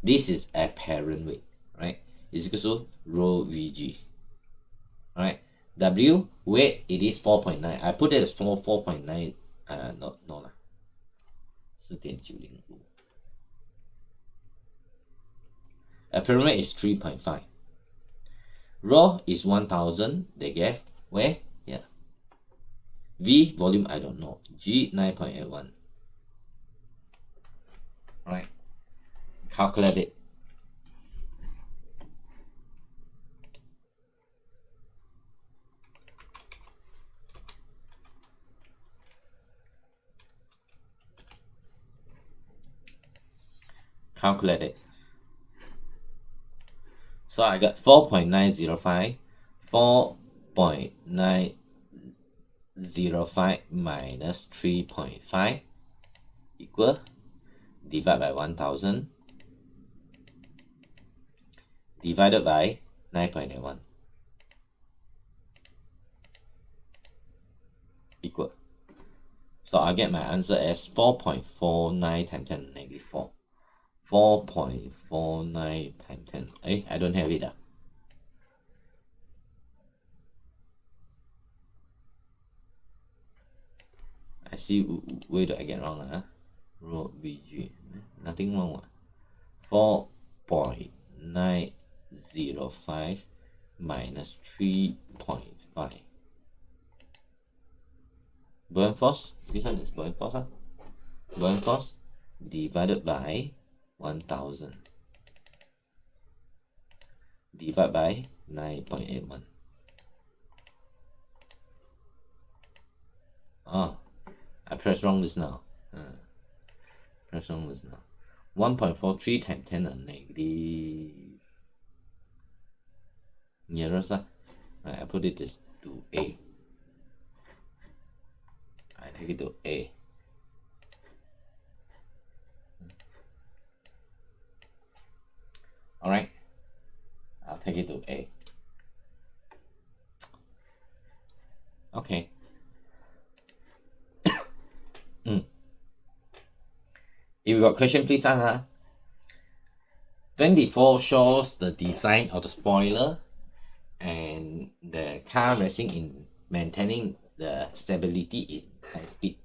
This is apparent weight, right? Is equals to rho Vg, right? W weight it is 4.9. I put it as 4.9. No lah, 4.905. Apparent weight is 3.5. Rho is 1000. They gave where? Yeah. V volume I don't know. G 9.81. Right. Calculate it. Calculate it. So I got 4.905. 4.905 minus 3.5 equal, divide by 1000 divided by 9.81 equal. So I get my answer as 4.49 times 10 to the negative 4. 4.49 times 10. I don't have it. I see where do I get wrong. Rho Vg. Nothing wrong. 4.905 minus 3.5. Buoyant force. This one is buoyant force. Buoyant force divided by 1000 divided by 9.81. I press wrong just now. Press wrong just now. 1.43 times 10 to the negative nearest. I put it this to A. I take it to A. Alright, I'll take it to A. Okay. If you got question, please answer. 24 shows the design of the spoiler and the car racing in maintaining the stability in high speed.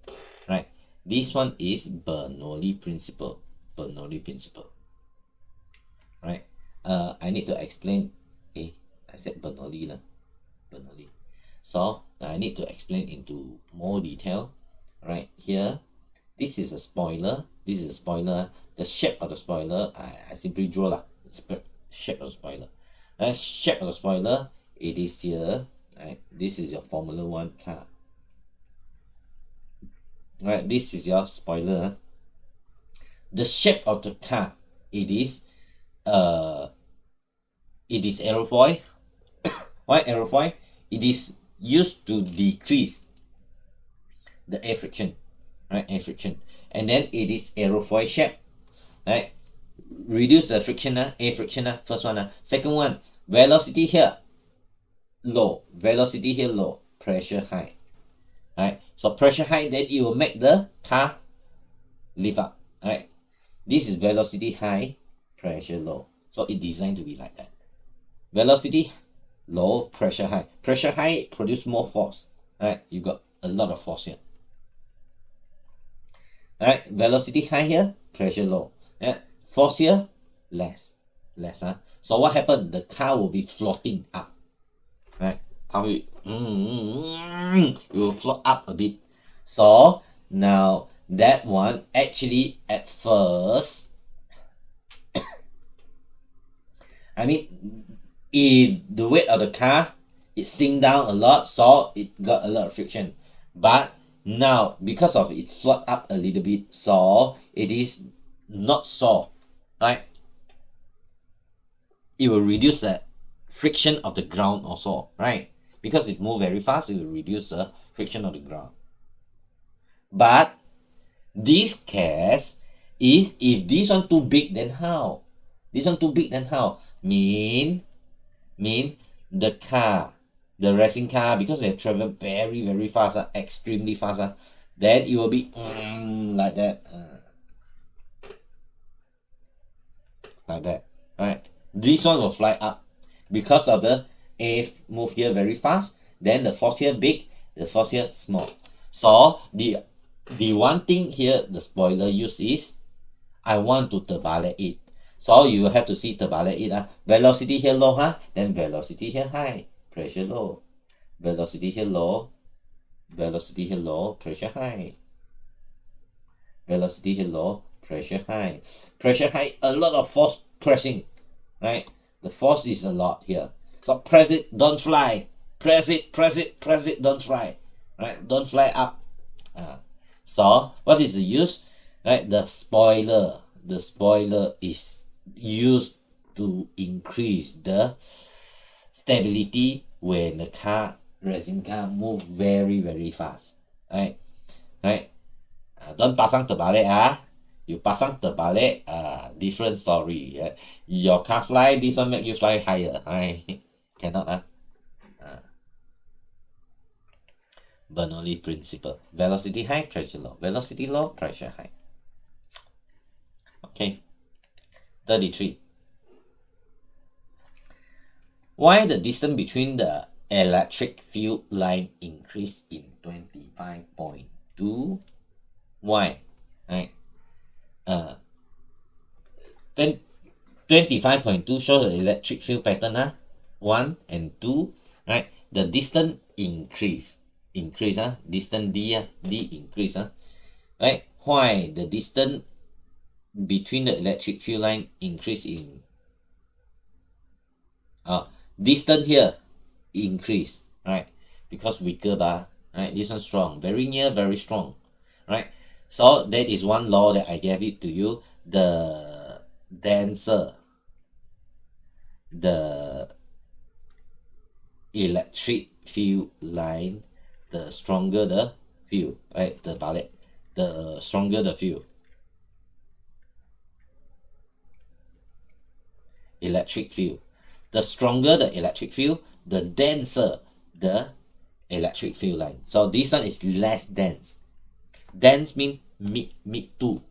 Right. This one is Bernoulli principle. Bernoulli principle. Right. I need to explain. I said Bernoulli. Bernoulli. So I need to explain into more detail. Right here, this is a spoiler. This is a spoiler. The shape of the spoiler, I simply draw the shape of the spoiler. The shape of the spoiler, it is here. Right, this is your Formula 1 car. Right, this is your spoiler. The shape of the car, it is aerofoil. Why aerofoil? It is used to decrease the air friction, right? Air friction, and then it is aerofoil shape, right? Reduce the friction, air friction. First one, second one, velocity here low, velocity here low, pressure high, right? So pressure high, then it will make the car lift up, right? This is velocity high, pressure low. So it's designed to be like that. Velocity low, pressure high. Pressure high produce more force, right? You got a lot of force here. Alright, velocity high here, pressure low. Yeah, force here, less. So what happened? The car will be floating up. Right? It will float up a bit. So now that one actually at first I mean the weight of the car, it sink down a lot, so it got a lot of friction. But now, because of it float up a little bit, so it is not so, right? It will reduce the friction of the ground also, right? Because it moves very fast, it will reduce the friction of the ground. But this case is if this one too big, then how? This one too big, then how? Mean the car, the racing car, because they travel very fast, extremely fast, then it will be like that, right? This one will fly up because of the air move here very fast, then the force here big, the force here small. So the one thing here the spoiler use is I want to terbalik it. So you have to see terbalik it. Velocity here low, then velocity here high, pressure low. Velocity here low, velocity here low, pressure high. Velocity here low, pressure high. Pressure high, a lot of force pressing, right? The force is a lot here. So press it, don't fly. Press it, don't fly. Right? Don't fly up. So what is the use? Right? The spoiler is used to increase the stability when the racing car move very fast. Right? Don't pasang terbalik. You pasang terbalik, different story. Your car fly, this one make you fly higher. Cannot. Bernoulli principle. Velocity high, pressure low. Velocity low, pressure high. Okay. 33. Why the distance between the electric field line increase in 25.2? Why? Right? 25.2 shows the electric field pattern, 1 and 2, right? The distance increase, distance D increase, right? Why the distance between the electric field line increase in distance here increase, right? Because weaker bar, right? This one strong, very near, very strong. right? So that is one law that I gave it to you. The denser the electric field line, the stronger the field, right? The stronger the field. Electric field. The stronger the electric field, the denser the electric field line. So this one is less dense. Dense mean mid two.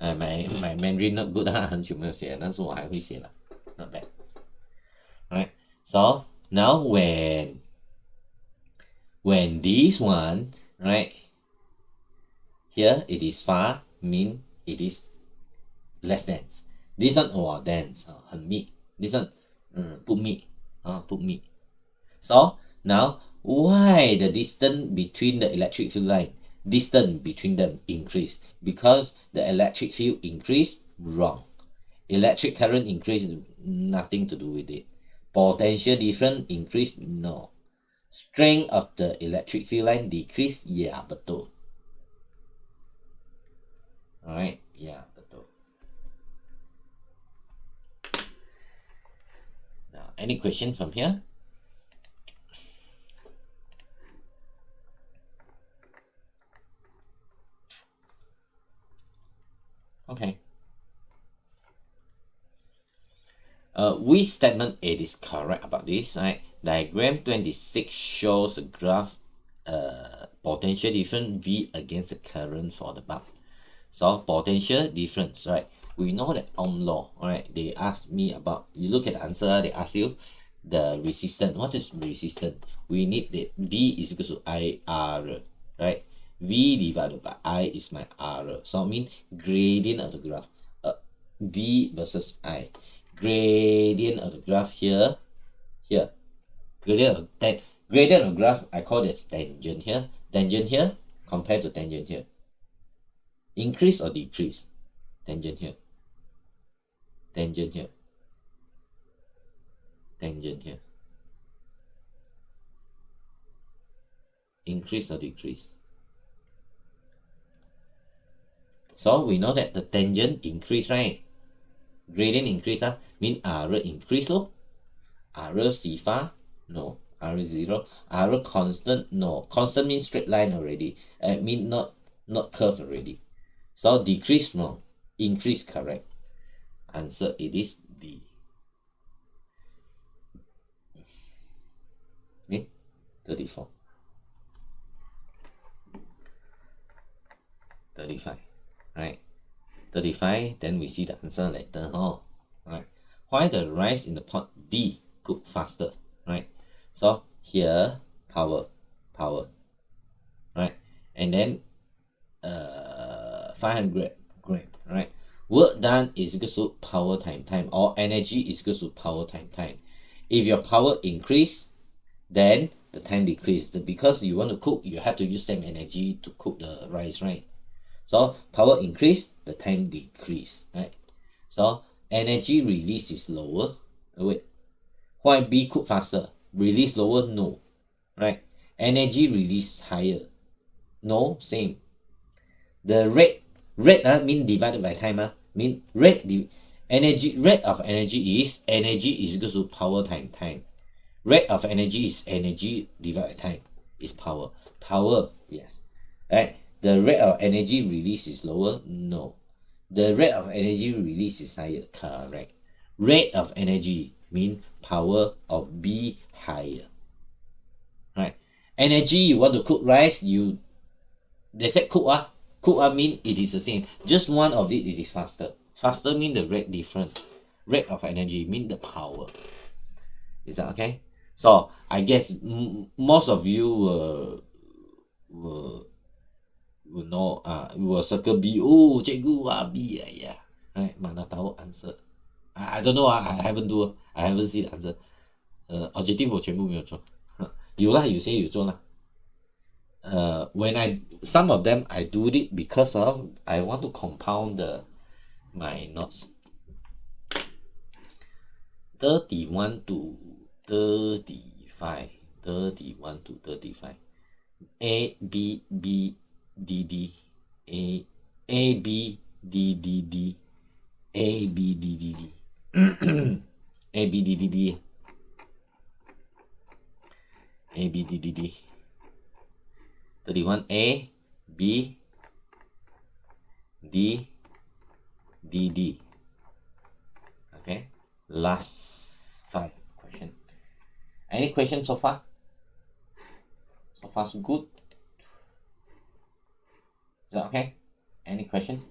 My Mandarin not good 很久没有写，但是我还会写了 not bad. Right. So now when this one, right, here it is far, mean it is less dense. This one dense 很密。This one 不密不密。So now why the distance between the electric field line, distance between them increase? Because the electric field increase? Wrong. Electric current increase, nothing to do with it. Potential difference increase? No. Strength of the electric field line decrease? Yeah, betul. Alright, yeah, betul. Now, any question from here? Okay. Which statement it is correct about this, right? Diagram 26 shows a graph potential difference V against the current for the bulb. So potential difference, right? We know that Ohm law, right? They ask me about, you look at the answer, they ask you the resistance. What is resistance? We need that V is equal to IR, right? V divided by I is my R. So I mean gradient of the graph. V versus I. Gradient of the graph here. Gradient of graph, I call this tangent here. Tangent here compared to tangent here. Increase or decrease? Tangent here. Tangent here. Tangent here. Increase or decrease? So we know that the tangent increase, right? Gradient increase mean R increase lor. R sifar? No. R is 0. R constant? No. Constant means straight line already. Mean not curve already. So decrease wrong. Increase correct. Answer it is D. Okay? 34. 35. Right? 35, then we see the answer later. Right? Why the rise in the port B cook faster? Right? So here, power, right? And then 500 gram, right? Work done is equal to power time time, or energy is equal to power time time. If your power increase, then the time decrease. Because you want to cook, you have to use same energy to cook the rice, right? So power increase, the time decrease, right? So energy release is lower. Wait, why B cook faster? Release lower? No, right? Energy release higher? No, same. The rate mean divided by time mean rate of energy is equal to power time time. Rate of energy is energy divided by time is power. Yes, right? The rate of energy release is lower? No. The rate of energy release is higher? Correct. Rate of energy mean power of B higher. Right? Energy, you want to cook rice, they said cook mean it is the same. Just one of it is faster. Faster mean the rate different. Rate of energy mean the power. Is that okay? So I guess most of you will know, we will circle B. Oh, cikgu, B, yeah. Right, mana tahu answer. I don't know, I haven't seen the answer. Objective 我全部没有做。有啦，有些有做啦。when some of them I do it because of I want to compound my notes. 31 to 35, 31 to 35. A, B, B, D, D, A, A, B, D, D, D, A, B, D, D, D. A, B, D, D, D. A, B, D, D, D. 31, A, B, D, D, D. Okay, last 5 question. Any questions so far? So far so good. Is that okay? Any question?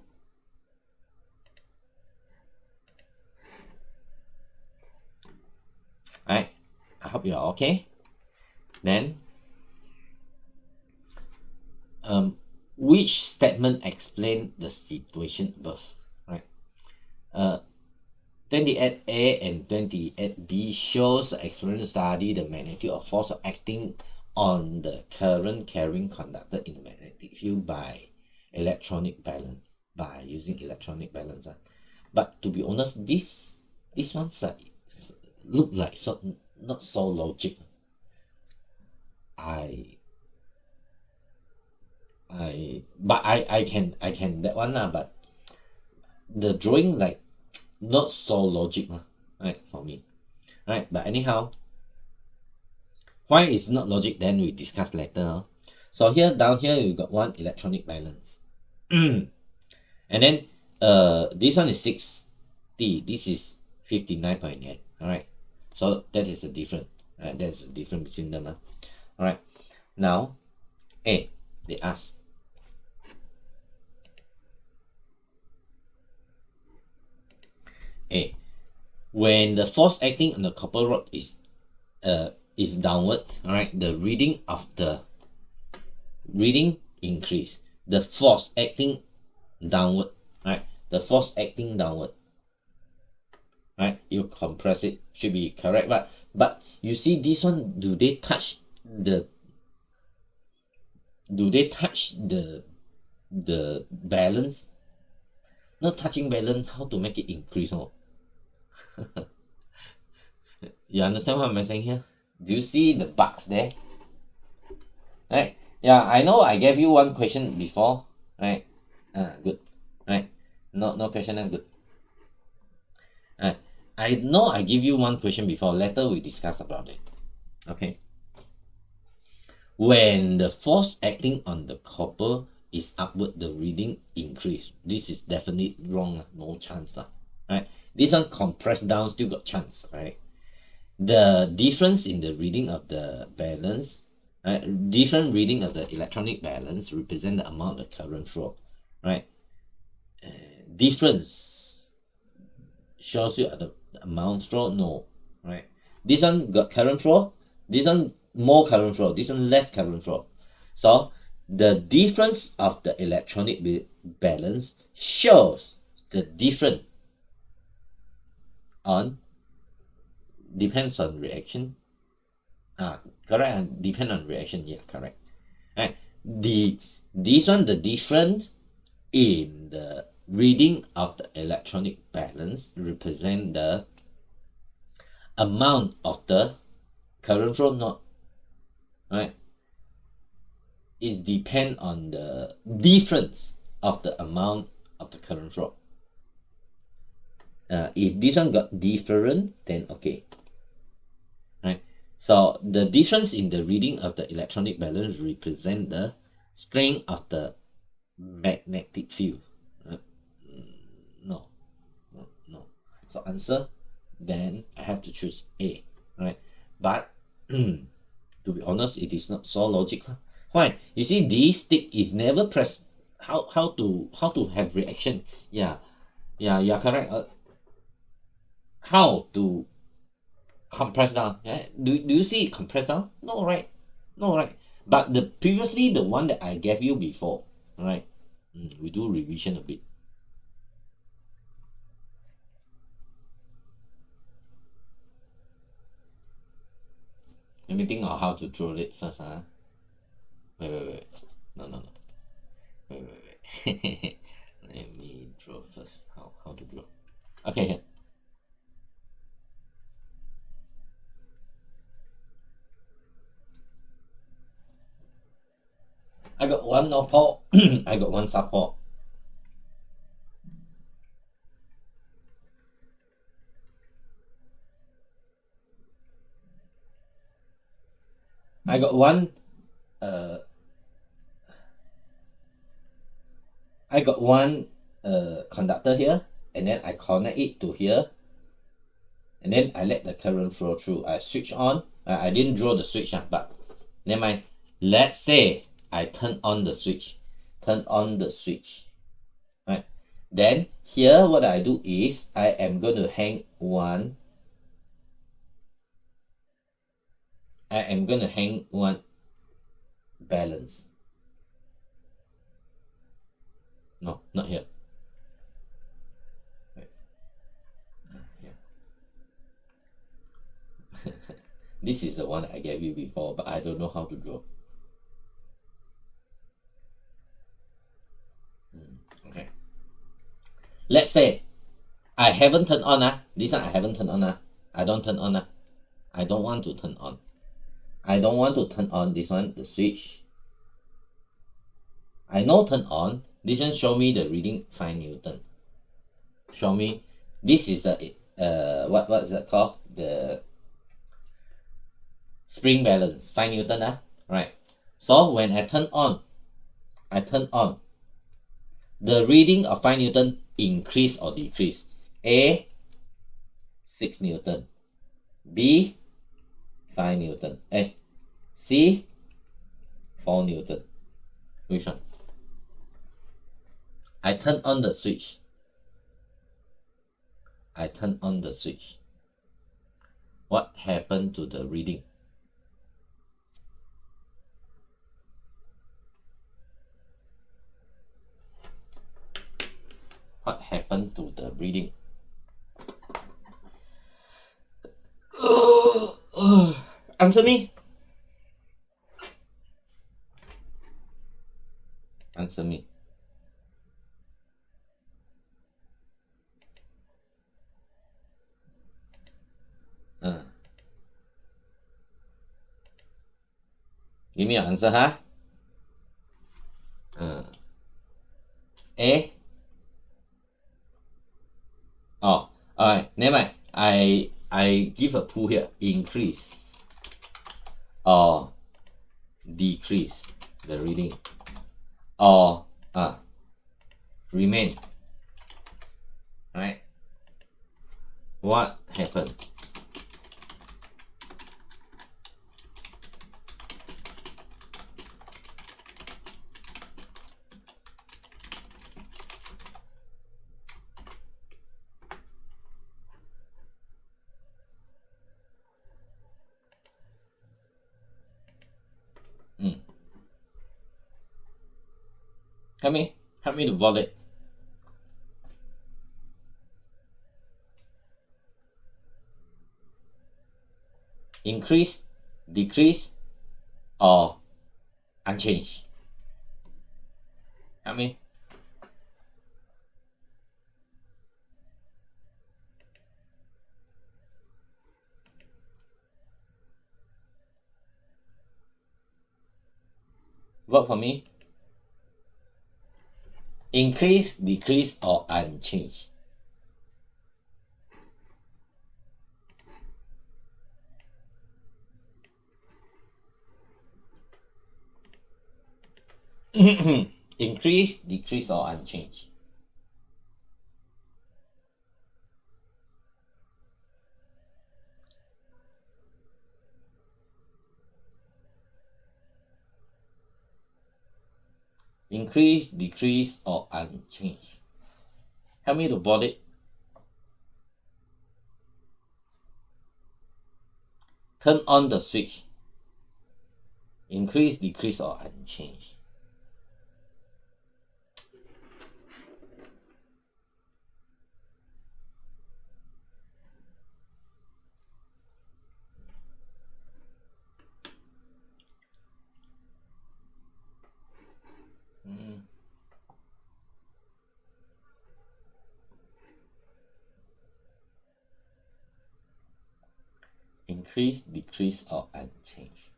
Alright, I hope you're okay. Then which statement explain the situation above? Right. 28A and 28B shows the experiment study the magnitude of force of acting on the current carrying conductor in the magnetic field by electronic balance, by using electronic balance. But to be honest, this one's look like not so logic. I can that one but the drawing like not so logic right, for me, right? But anyhow, why it's not logic, then we discuss later. So here, down here, you got one electronic balance. And then this one is 60, this is 59.8. All right, so that is the difference. That's the difference between them. All right, now A, they ask, A, when the force acting on the copper rod is downward, all right, the reading increase. The force acting downward, right? The force acting downward, right? You compress it, should be correct, but you see this one, do they touch the balance? Not touching balance, how to make it increase? You understand what I'm saying here? Do you see the bugs there? Right? Yeah, I know I gave you one question before, right? Good. Right? No question, good. I know I give you one question before. Later we discuss about it. Okay. When the force acting on the copper is upward, the reading increase. This is definitely wrong. No chance. Right? This one compressed down, still got chance. Right? The difference in the reading of the balance, different reading of the electronic balance represent the amount of current flow. Right? Difference shows you the amount flow. No. Right? This one got current flow. This one more current flow, this one less current flow. So the difference of the electronic balance shows the difference on depends on reaction. Correct. Depend on reaction. Yeah, correct. Right. This one, the difference in the reading of the electronic balance represent the amount of the current flow, not right. It depend on the difference of the amount of the current flow. If this one got different, then okay. Right. So the difference in the reading of the electronic balance represent the strength of the magnetic field. No. So answer, then I have to choose A. Right. But to be honest, it is not so logical. Why? You see, this stick is never pressed. How to have reaction? Yeah, you're correct. How to compress down? Yeah. Do you see it compress down? No, right? No, right? But the previously the one that I gave you before, right? We do revision a bit. Let me think of how to draw it first. Wait. No. Wait. Let me draw first. How to draw? Okay, here. I got one North Pole, I got one South Pole. I got one conductor here, and then I connect it to here, and then I let the current flow through. I switch on. I didn't draw the switch, but never mind. Let's say I turn on the switch. Right? Then here what I do is I am going to hang one. I am going to hang one balance. No, not here. This is the one I gave you before, but I don't know how to draw. Okay. Let's say I haven't turned on. This one I haven't turned on. I don't turn on. I don't want to turn on. I don't want to turn on this one, the switch. I know turn on. This one show me the reading 5 Newton. Show me. This is the what is that called? The spring balance 5 Newton. Right. So when I turn on, the reading of 5 Newton increase or decrease. A 6 Newton. B 5 Newton. A C 4 Newton. Which one? I turn on the switch. What happened to the reading? What happened to the reading? Answer me. Answer me. Give me your answer, A. Oh, alright, never mind. I give a clue here. Increase or decrease the reading, or remain. Right? What happened? Help me to vote it. Increase, decrease, or unchanged? Help me. Vote for me. Increase, decrease, or unchanged? Increase, decrease, or unchanged? Increase, decrease, or unchanged? Help me to board it. Turn on the switch. Increase, decrease, or unchanged? Increase, decrease, or unchanged?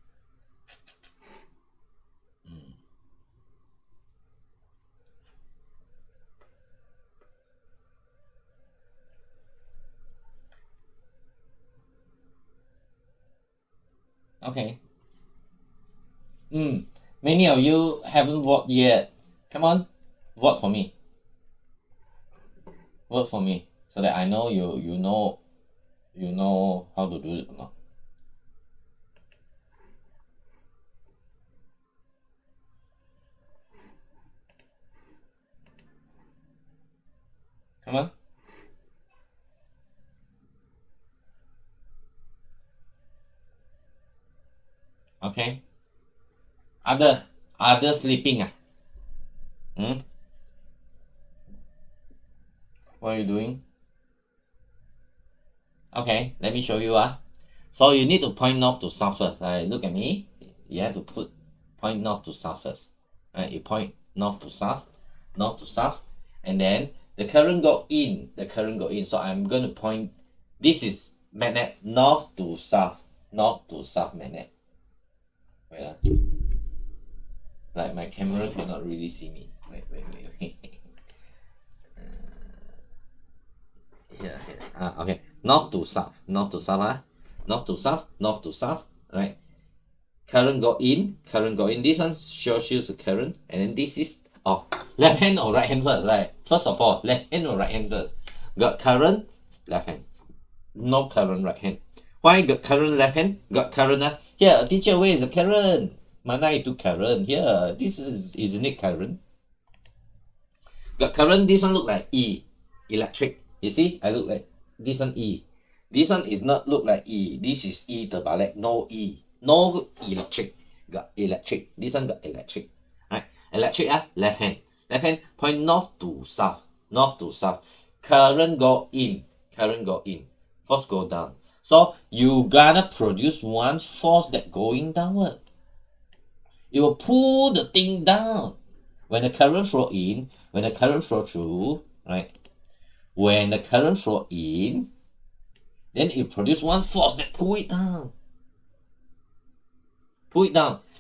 Okay. Many of you haven't voted yet. Come on, vote for me. Vote for me so that I know you know how to do it or not. Come on. Okay. Other sleeping ah. What are you doing? Okay, let me show you ah. So you need to point north to south first. Right? Look at me. You have to point north to south first. Right? You point north to south, and then the current go in. So I'm going to point. This is magnet north to south magnet. Wait ah. Like my camera cannot really see me. Wait. Here. Okay. North to south, north to south, right? Current go in. This one shows you the current, and then this is left hand or right hand first, right? First of all, left hand or right hand first. Got current, left hand. No current, right hand. Why got current left hand? Got current here, teacher, where is the current? Mana itu current here. This isn't it current? Got current. This one look like E, electric. You see, I look like this one E. This one is not look like E. This is E terbalik. No E. No electric. Got electric. This one got electric. Right? Electric left hand. Point north to south. Current go in. Force go down. So you gotta produce one force that going downward. It will pull the thing down. When the current flow in, when the current flow through, right? When the current flow in, then it produce one force that pull it down.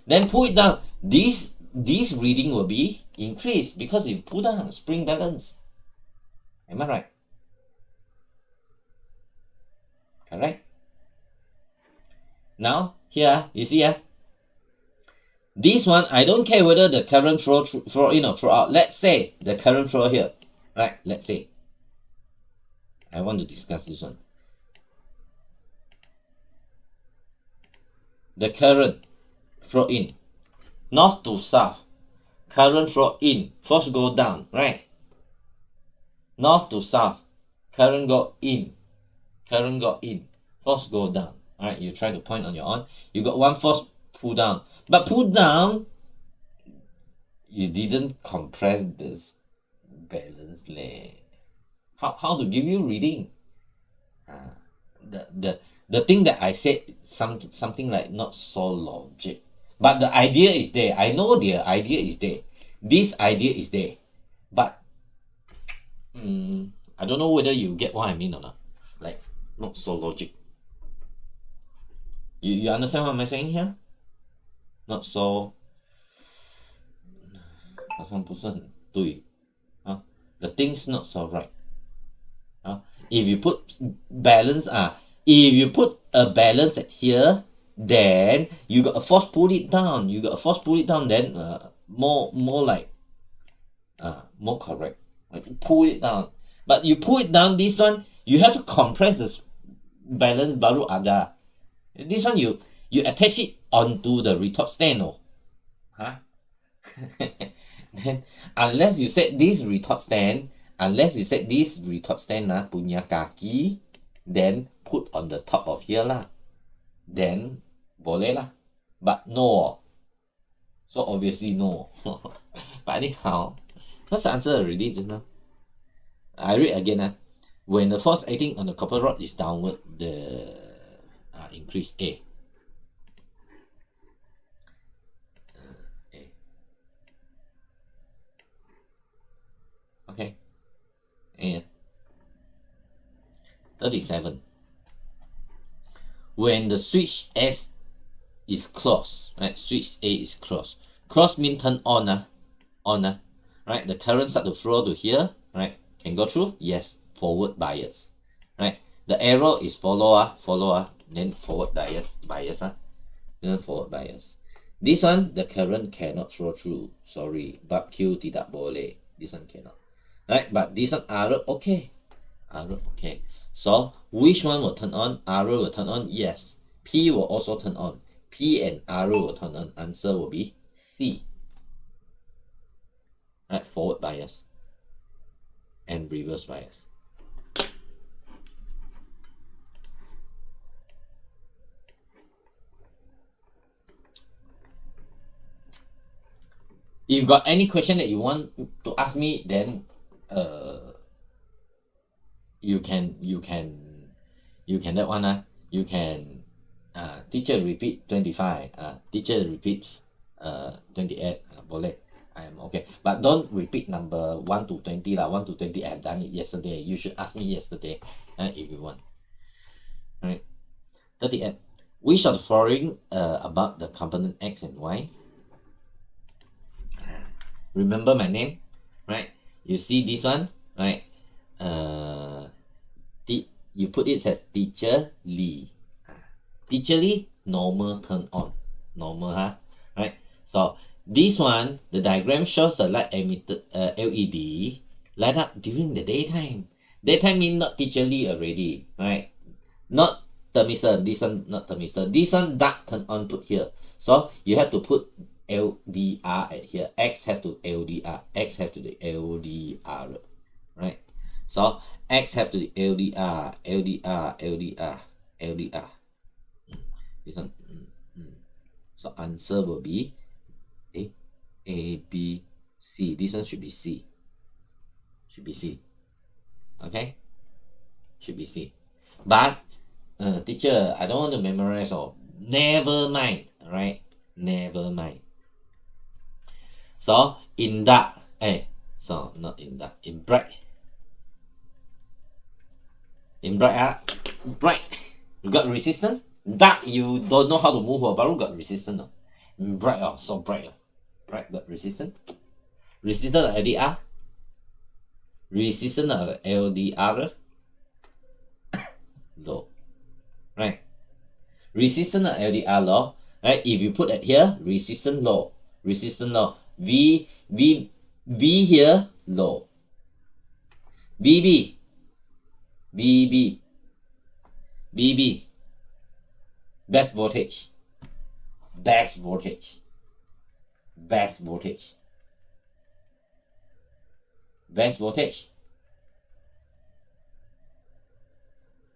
Then pull it down. This reading will be increased because it pull down spring balance. Am I right? Correct? Now here you see this one, I don't care whether the current flow in or flow out. Let's say the current flow here, right? Let's say I want to discuss this one. The current flow in, north to south. Current flow in, force go down, right? North to south, current go in, force go down. All right, you try to point on your own. You got one force pull down, but pull down, you didn't compress this balance leh. How to give you reading? The thing that I said something like not so logic, but the idea is there. I know the idea is there. This idea is there, but I don't know whether you get what I mean or not. Like not so logic. You understand what I'm saying here? Not so. 好像不是很对 The thing's not so right. If you put balance if you put a balance at here, then you got a force pull it down. Then more like more correct. Like pull it down. But you pull it down, this one you have to compress the balance baru ada. This one you attach it onto the retort stand. Then unless you set this retort stand punya kaki, then put on the top of here lah, then boleh lah. But no, so obviously no. But anyhow, what's the answer already just now? I read again. When the force acting on the copper rod is downward, the increase A. Okay. And 37. When the switch S is closed, right? Switch A is closed. Closed means turn on, right? The current start to flow to here, right? Can go through? Yes. Forward bias, right? The arrow is follow, then forward bias. forward bias. This one, the current cannot flow through. Sorry, but Q tidak boleh. This one cannot. Right, but this one arrow okay. Arrow okay. So which one will turn on? Arrow will turn on. Yes. P will also turn on. P and arrow will turn on. Answer will be C. Right, forward bias and reverse bias. If you got any question that you want to ask me, then you can that one you can teacher repeat 25, teacher repeat 28, boleh, I am okay, but don't repeat number 1 to 20 lah. 1 to 20 I have done it yesterday. You should ask me yesterday if you want. All right, 38. Which of the following about the component X and Y? Remember my name, right? You see this one, right? You put it as Teacher Lee. Teacher Lee, normal turn on. Normal, right? So this one, the diagram shows the light emitted LED light up during the daytime. Daytime means not Teacher Lee already, right? Not thermistor. This one not thermistor. This one dark turn on put here. So you have to put LDR at here. X have to LDR. X have to the LDR, right? So X have to the LDR, LDR, LDR, LDR. This one. So answer will be A, B, C. This one should be C. Should be C. Okay? Should be C. But teacher, I don't want to memorize all. Never mind, right? Never mind. So in dark, so not in dark, in bright. In bright, bright, you got resistance. Dark, you don't know how to move, but you got resistance. In bright, so bright, right? Got resistance. Resistance of LDR. Resistance of LDR. Low, right? Resistance of LDR low, right? If you put it here, resistance low, resistance low. V here low. VB best voltage, best voltage, best voltage, best voltage,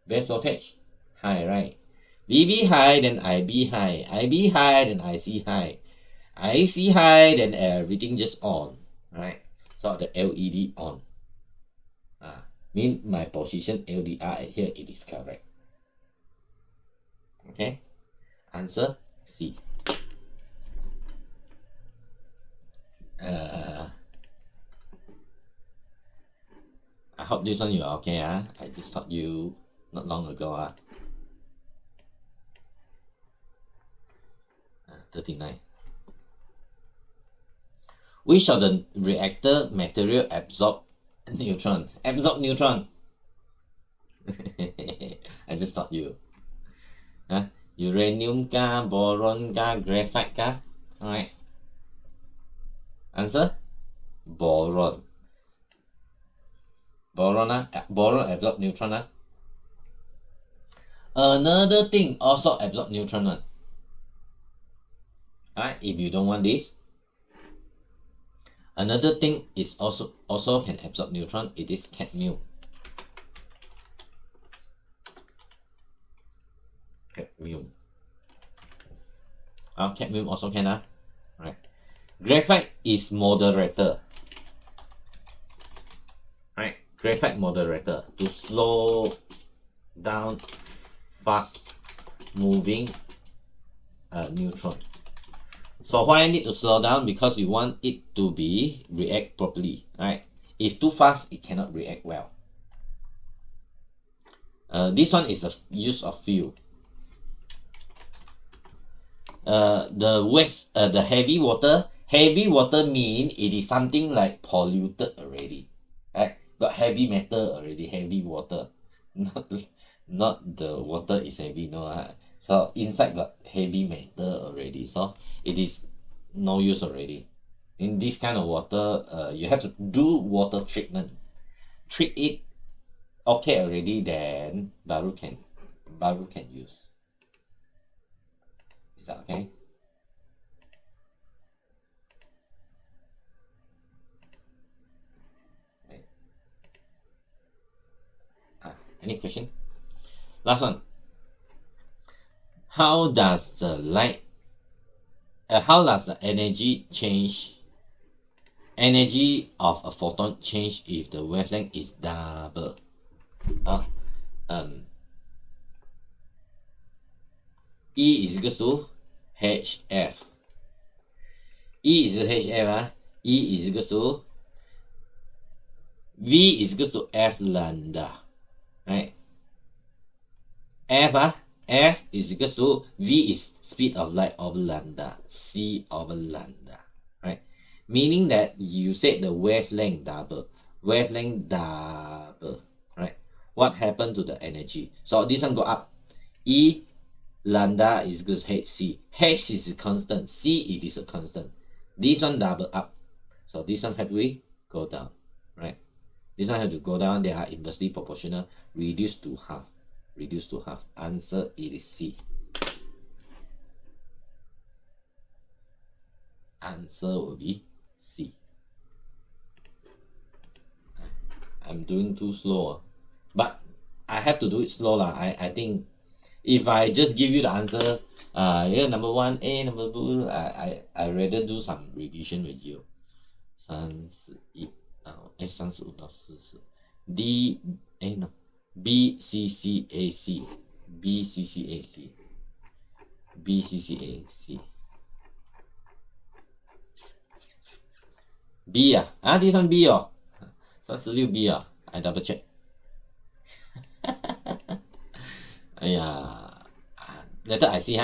best voltage, high, right? VB high, then IB high, IB high, then IC high, IC high, then everything just on, right? So the LED on. Mean my position LDR at here, it is correct. Okay, answer C. I hope this one you are okay. I just taught you not long ago. 39. Which of the reactor material absorb neutron? Absorb neutron. I just taught you. Uranium ka, boron ka, graphite ka. Alright. Answer? Boron. Boron, boron absorb neutron. Another thing also absorb neutron. Alright, if you don't want this. Another thing is also can absorb neutron. It is cadmium. Cadmium. Cadmium also can. Right. Graphite is moderator. Right. Graphite moderator to slow down fast moving neutron. So why I need to slow down? Because you want it to be react properly, right? If too fast, it cannot react well. This one is a use of fuel. The heavy water mean it is something like polluted already, right? Got heavy metal already, heavy water. Not the water is heavy, no. So inside got heavy metal already, so it is no use already. In this kind of water, you have to do water treatment. Treat it okay already, then baru can use. Is that okay? Right. Any question? Last one. How does the light how does the energy of a photon change if the wavelength is double? E is equal to HF. E is HF. E is equal to V is equal to F lambda. Right? F is equal to V is speed of light over lambda. C over lambda. Right? Meaning that you said the wavelength double. Wavelength double. Right? What happened to the energy? So this one go up. E lambda is equal to hc. H is a constant. C it is a constant. This one double up. So this one have to go down. Right? This one have to go down. They are inversely proportional. Reduce to half. Reduce to half. Answer it is C. Answer will be C. I'm doing too slow. But I have to do it slow. I think if I just give you the answer, yeah, number 1, A, number 2, I rather do some revision with you. 31到35到40 D no BCCAC BCCAC BCCAC B this one B 36 B I double check 哎呀 later I see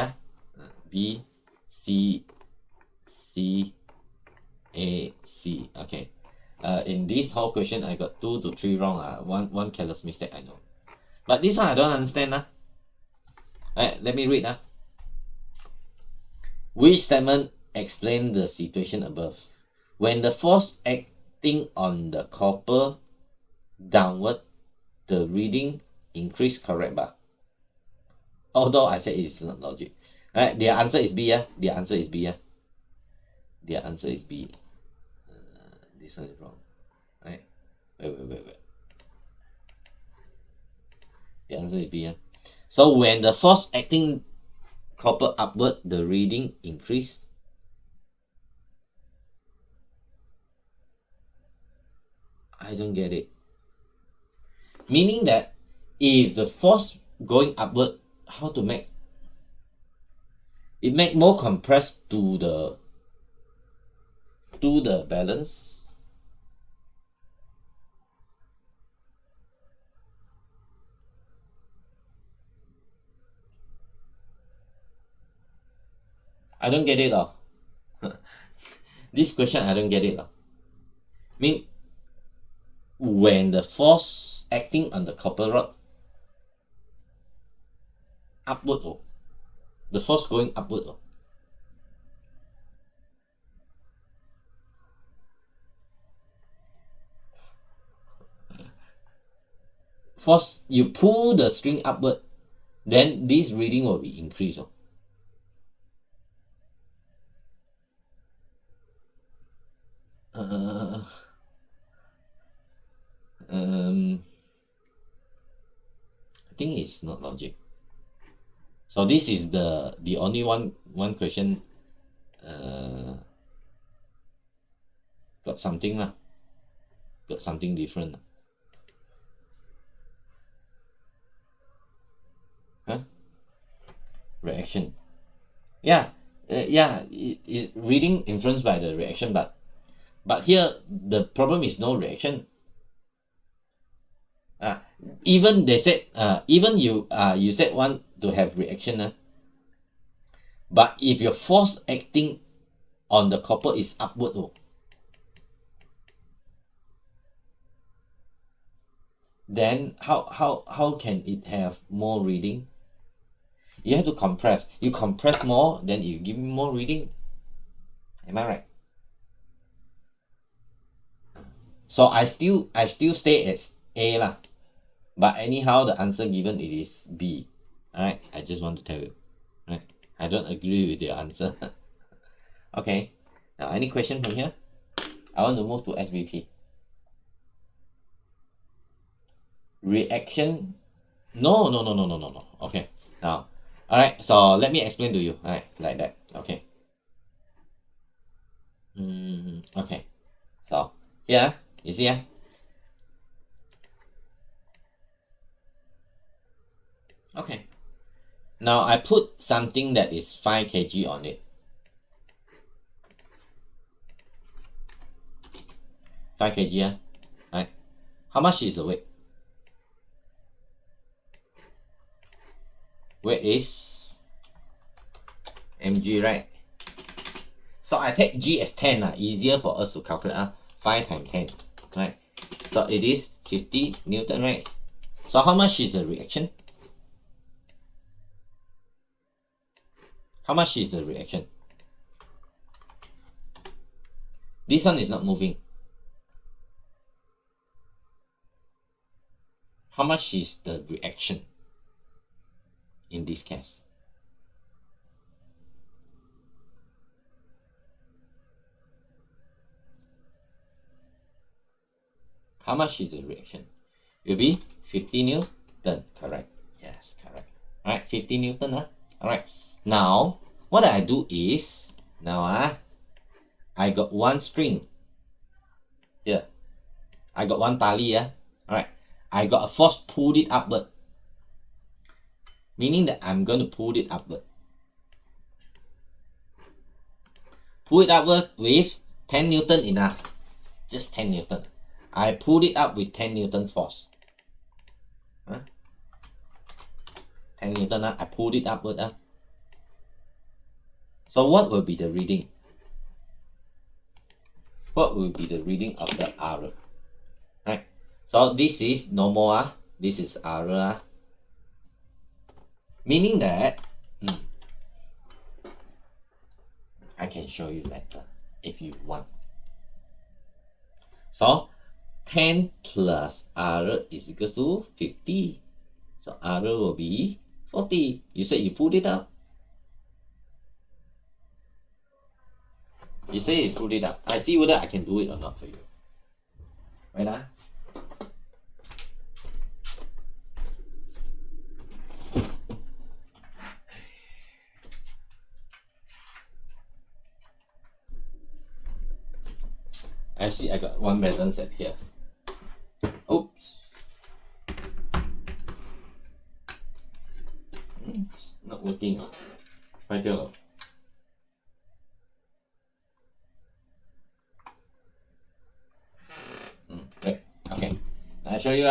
B C C A C. Okay. In this whole question, I got 2 to 3 wrong. One careless mistake, I know. But this one I don't understand. Alright, let me read. Which statement explain the situation above? When the force acting on the copper downward, the reading increase, correct ba? Although I said it's not logic. Alright, the answer is B. The answer is B. The answer is B. This one is wrong. Right? Wait. The answer is B. So when the force acting copper upward, the reading increase. I don't get it. Meaning that if the force going upward, how to make it make more compressed to the balance? I don't get it. This question I don't get it. Mean when the force acting on the copper rod upward, the force going upward. Force, you pull the string upward, then this reading will be increased. I think it's not logic. So this is the only one question got something got something different. Reaction. Reading influenced by the reaction, but here the problem is no reaction. Even they said even you said want to have reaction, but if your force acting on the copper is upward, then how can it have more reading? You have to compress. You compress more, then you give me more reading. Am I right? So I still stay as A lah. But anyhow, the answer given it is B. Alright, I just want to tell you. Right? I don't agree with your answer. Okay. Now any question from here? I want to move to SBP. Reaction. No. Okay. Now, alright, so let me explain to you. Alright, like that. Okay. Okay. So here, you see here? Okay. Now I put something that is 5 kg on it. 5 kg, yeah? Right? How much is the weight? Weight is mg, right? So I take g as 10, easier for us to calculate. 5 times 10, right? So it is 50 Newton, right? So how much is the reaction? How much is the reaction? This one is not moving. How much is the reaction in this case? How much is the reaction? It will be 50 Newton, correct? Yes, correct. Alright, 50 Newton. Alright. Now, what I do is, now I got one string here. I got one tali. Alright. I got a force pulled it upward. Meaning that I'm going to pull it upward. Pull it upward with 10 Newton enough. Just 10 Newton. I pulled it up with 10 Newton force. 10 Newton. I pulled it upward. So what will be the reading? What will be the reading of the R? Right. So this is normal. This is R. Meaning that I can show you later if you want. So 10 plus R is equal to 50. So R will be 40. You said you pulled it up. You say you pulled it up. I see whether I can do it or not for you. Wait . I see I got one balance set here. Oops. It's not working. Right there. Okay. I'll show you.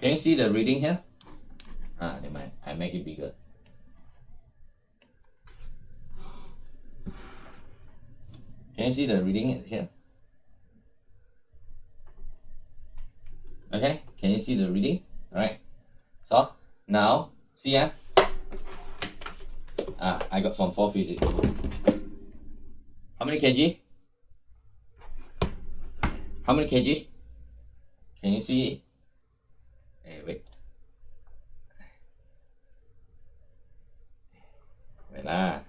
Can you see the reading here? Never mind. I make it bigger. Can you see the reading here? Okay. Can you see the reading? Alright. So now see I got from 4 physics. How many kg? How many kg? Can you see? Hey, wait. Wait lah.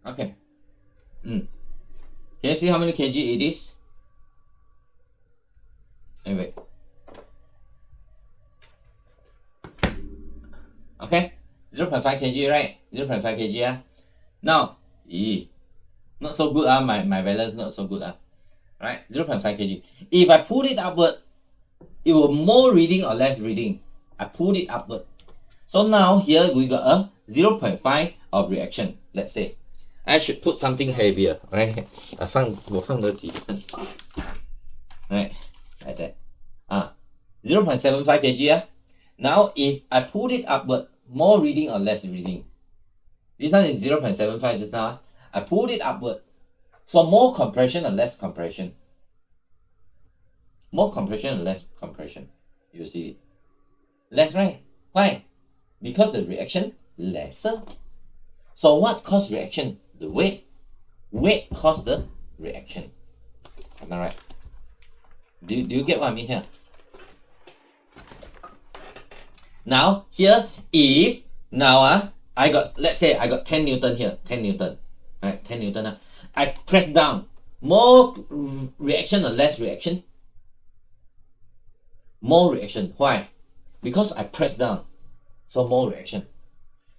Okay. Can you see how many kg it is? Anyway. Okay. 0.5 kg, right? 0.5 kg. Now, not so good. My balance not so good. Right? 0.5 kg. If I pull it upward, it will more reading or less reading. I pulled it upward. So now here we got a 0.5 of reaction. Let's say I should put something heavier, right? 我放了几分 right, like that. 0.75 kg. Now, if I pull it upward, more reading or less reading? This one is 0.75 just now. I pulled it upward. So more compression or less compression? More compression or less compression? You see it? Less, right? Why? Because the reaction lesser. So what caused reaction? The weight. Weight caused the reaction. Am I right? Do you get what I mean here? Now, here, if now I got, let's say I got 10 Newton here, 10 Newton, right? 10 Newton. I press down. More reaction or less reaction? More reaction. Why? Because I press down. So more reaction.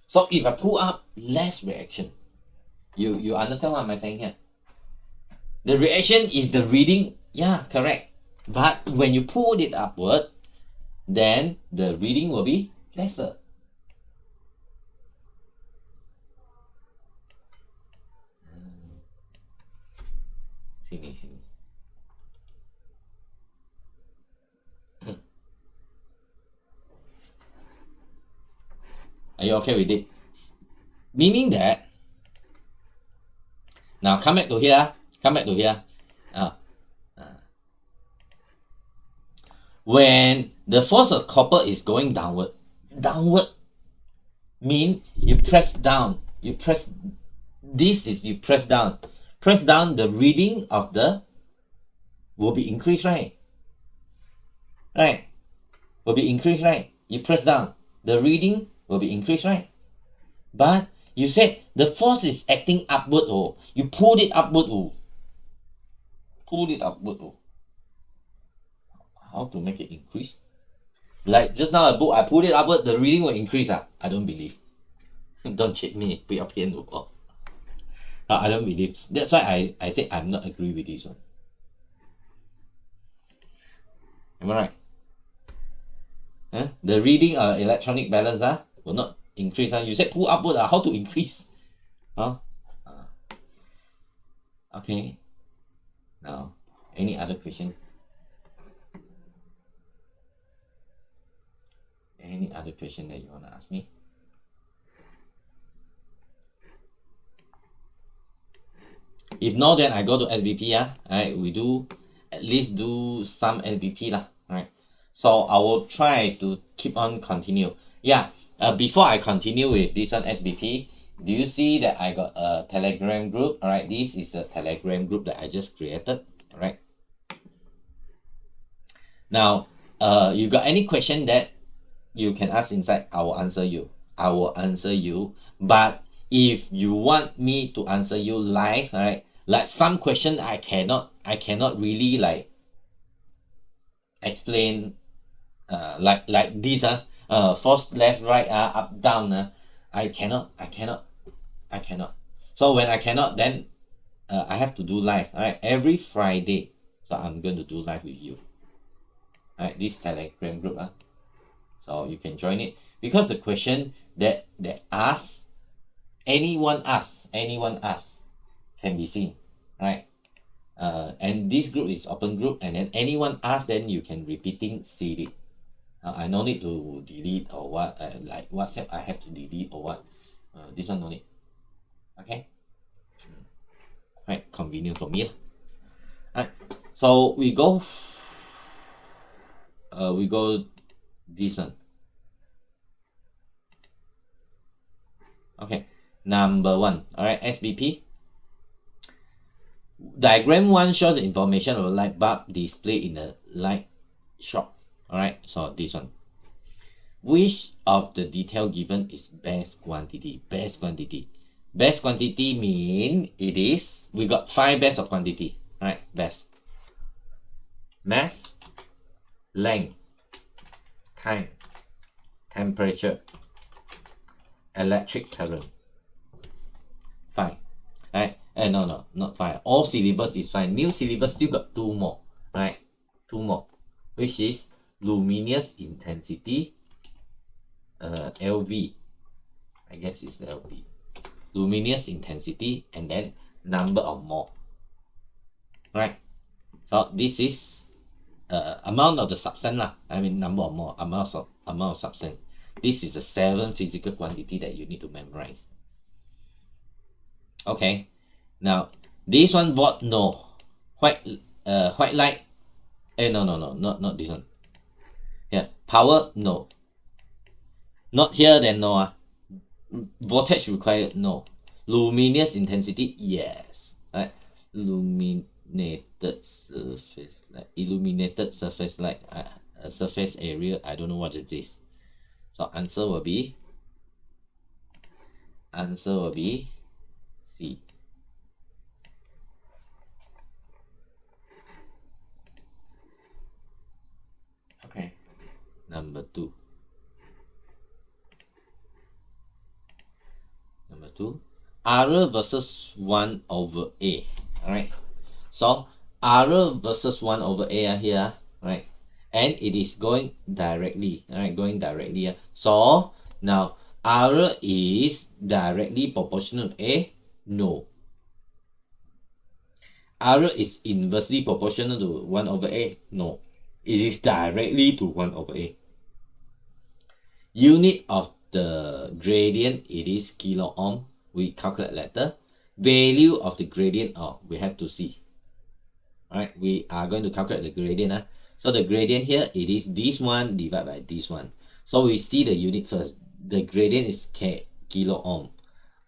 So if I pull up, less reaction. You understand what I'm saying here? The reaction is the reading. Yeah, correct. But when you pull it upward, then the reading will be lesser. Sini. Are you okay with it? Meaning that, now come back to here. Come back to here. When the force of copper is going downward mean you press down. You press, this is you press down. Press down, the reading of the will be increased, right? Right? Will be increased, right? You press down, the reading will be increased, right? But you said the force is acting upward, oh. You pulled it upward, oh. Pulled it upward, oh. How to make it increase? Like just now I pulled it upward, the reading will increase. I don't believe. Don't cheat me. I don't believe. That's why I say I'm not agree with this one. Am I right? The reading electronic balance will not increase. You said pull upward. How to increase? Okay. Now, any other question? Any other question that you want to ask me? If not, then I go to SBP. Right? We do at least do some SBP right? So I will try to keep on continue. Before I continue with this one SBP, do you see that I got a Telegram group? All right, this is a Telegram group that I just created. All right. Now, you got any question that you can ask inside? I will answer you. But if you want me to answer you live, right? Like some question I cannot really like explain like this force left, right, up, down. I cannot. So when I cannot, then I have to do live. All right, every Friday. So I'm going to do live with you. All right, this Telegram group. So you can join it, because the question that anyone asks can be seen, right? And this group is open group, and then anyone asks, then you can see it. I no need to delete or what, like WhatsApp I have to delete or what. This one no need. Okay, right, convenient for me. Alright, so we go this one. Okay, number 1. All right, SBP. Diagram 1 shows the information of a light bulb displayed in the light shop. All right, so this one. Which of the detail given is best quantity? Best quantity mean it is, we got 5 best of quantity. All right, best. Mass, length, time, temperature, electric current. 5. Right? No, not 5. All syllabus is 5. New syllabus still got 2 more. Right? 2 more. Which is luminous intensity, LV. I guess it's LV. Luminous intensity, and then number of mole. Right? So this is amount of the substance. I mean number of mole, amount amount of substance. This is a 7 physical quantity that you need to memorize. Okay, now this one, what? No, white light. No, not this one. Yeah, power, no. Not here, then no. Voltage required, no. Luminous intensity, yes. Right, illuminated surface light, surface area, I don't know what it is. So answer will be C. Okay, number two, R versus 1 over A. All right, so R versus 1 over A here, right, and it is going directly. All right, going directly. So now R is directly proportional to A? No. R is inversely proportional to 1 over A? No. It is directly to 1 over A. Unit of the gradient, it is kilo ohm. We calculate later. Value of the gradient, we have to see. Alright, we are going to calculate the gradient. So the gradient here, it is this one divided by this one. So we see the unit first. The gradient is kilo ohm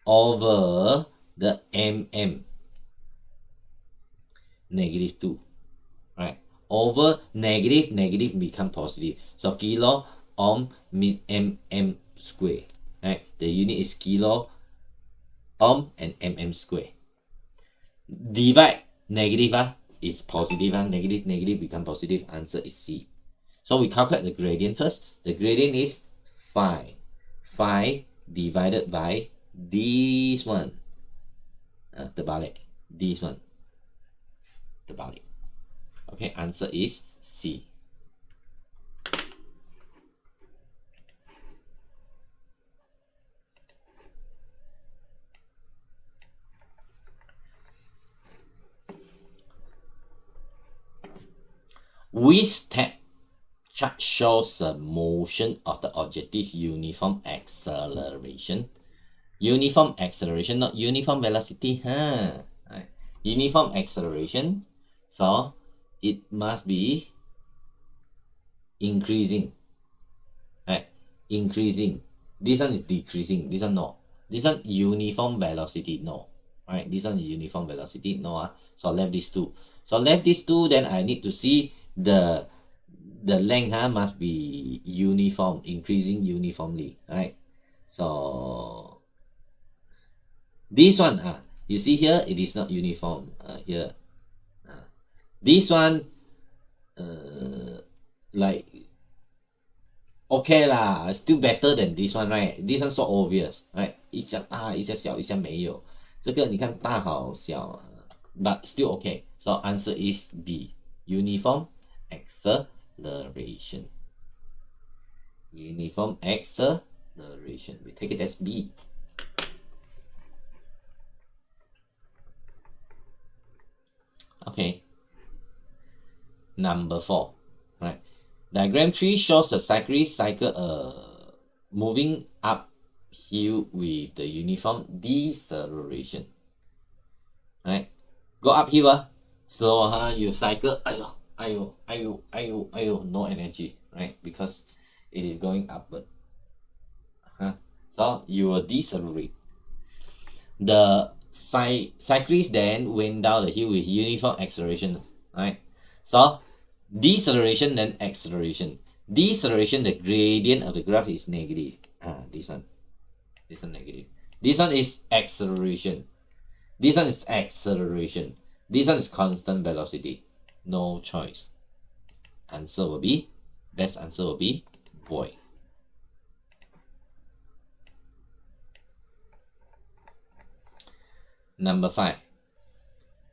over the -2. Right, over negative become positive. So kilo ohm mm square. Right, the unit is kilo ohm and square. Divide negative is positive. Negative become positive. Answer is C. So we calculate the gradient first. The gradient is 5 divided by this one, terbalik. This one, terbalik. Okay, answer is C. Which step chart shows the motion of the objective uniform acceleration? Uniform acceleration, not uniform velocity. Right. Uniform acceleration. So it must be increasing. Right? Increasing. This one is decreasing. This one no. This one uniform velocity. No. Right? This one is uniform velocity. No. So left these two. So left these two, then I need to see the length must be uniform, increasing uniformly. Right? So this one, you see here, it is not uniform. Here, this one, like, okay lah, still better than this one, right? This one so obvious, right? 一下大，一下小，一下没有。这个你看大好小，but still okay. So answer is B. Uniform acceleration. Uniform acceleration. We take it as B. Okay. Number 4. Right. Diagram 3 shows a cyclist cycle moving uphill with the uniform deceleration. Right. Go uphill. So you cycle. No energy. Right. Because it is going upward. So you will decelerate. The cyclist then went down the hill with uniform acceleration. Right. So deceleration then acceleration. Deceleration, the gradient of the graph is negative. This one negative. This one is acceleration. This one is acceleration. This one is constant velocity. No choice. Answer will be, best answer will be boy. Number 5.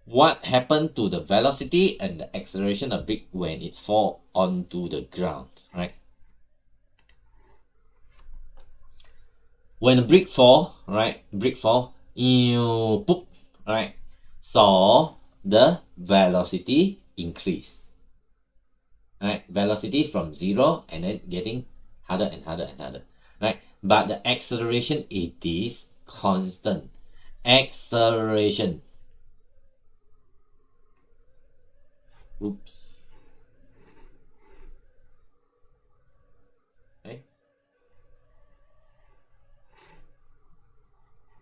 What happened to the velocity and the acceleration of brick when it fall onto the ground, right? When a brick fall, right? Poop, right? So the velocity increase, right? Velocity from 0 and then getting harder and harder and harder, right? But the acceleration, it is constant. Acceleration. Oops. Okay.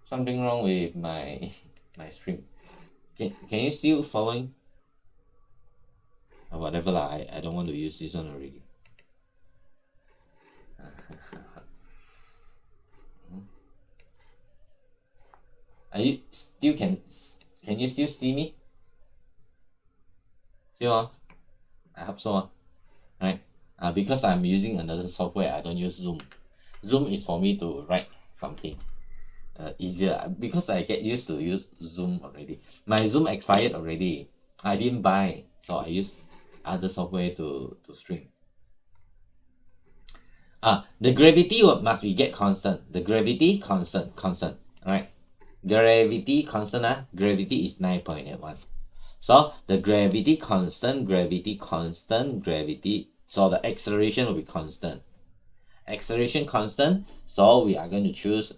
Something wrong with my stream. Can you still following? Or whatever lah. I don't want to use this one already. Are you still can you still see me? Still I hope so. Right? Because I'm using another software, I don't use Zoom. Zoom is for me to write something easier, because I get used to use Zoom already. My Zoom expired already. I didn't buy, so I use other software to stream. The gravity must be get constant. The gravity constant. Right? Gravity constant. Gravity is 9.81. So the gravity constant. So the acceleration will be constant. Acceleration constant. So we are going to choose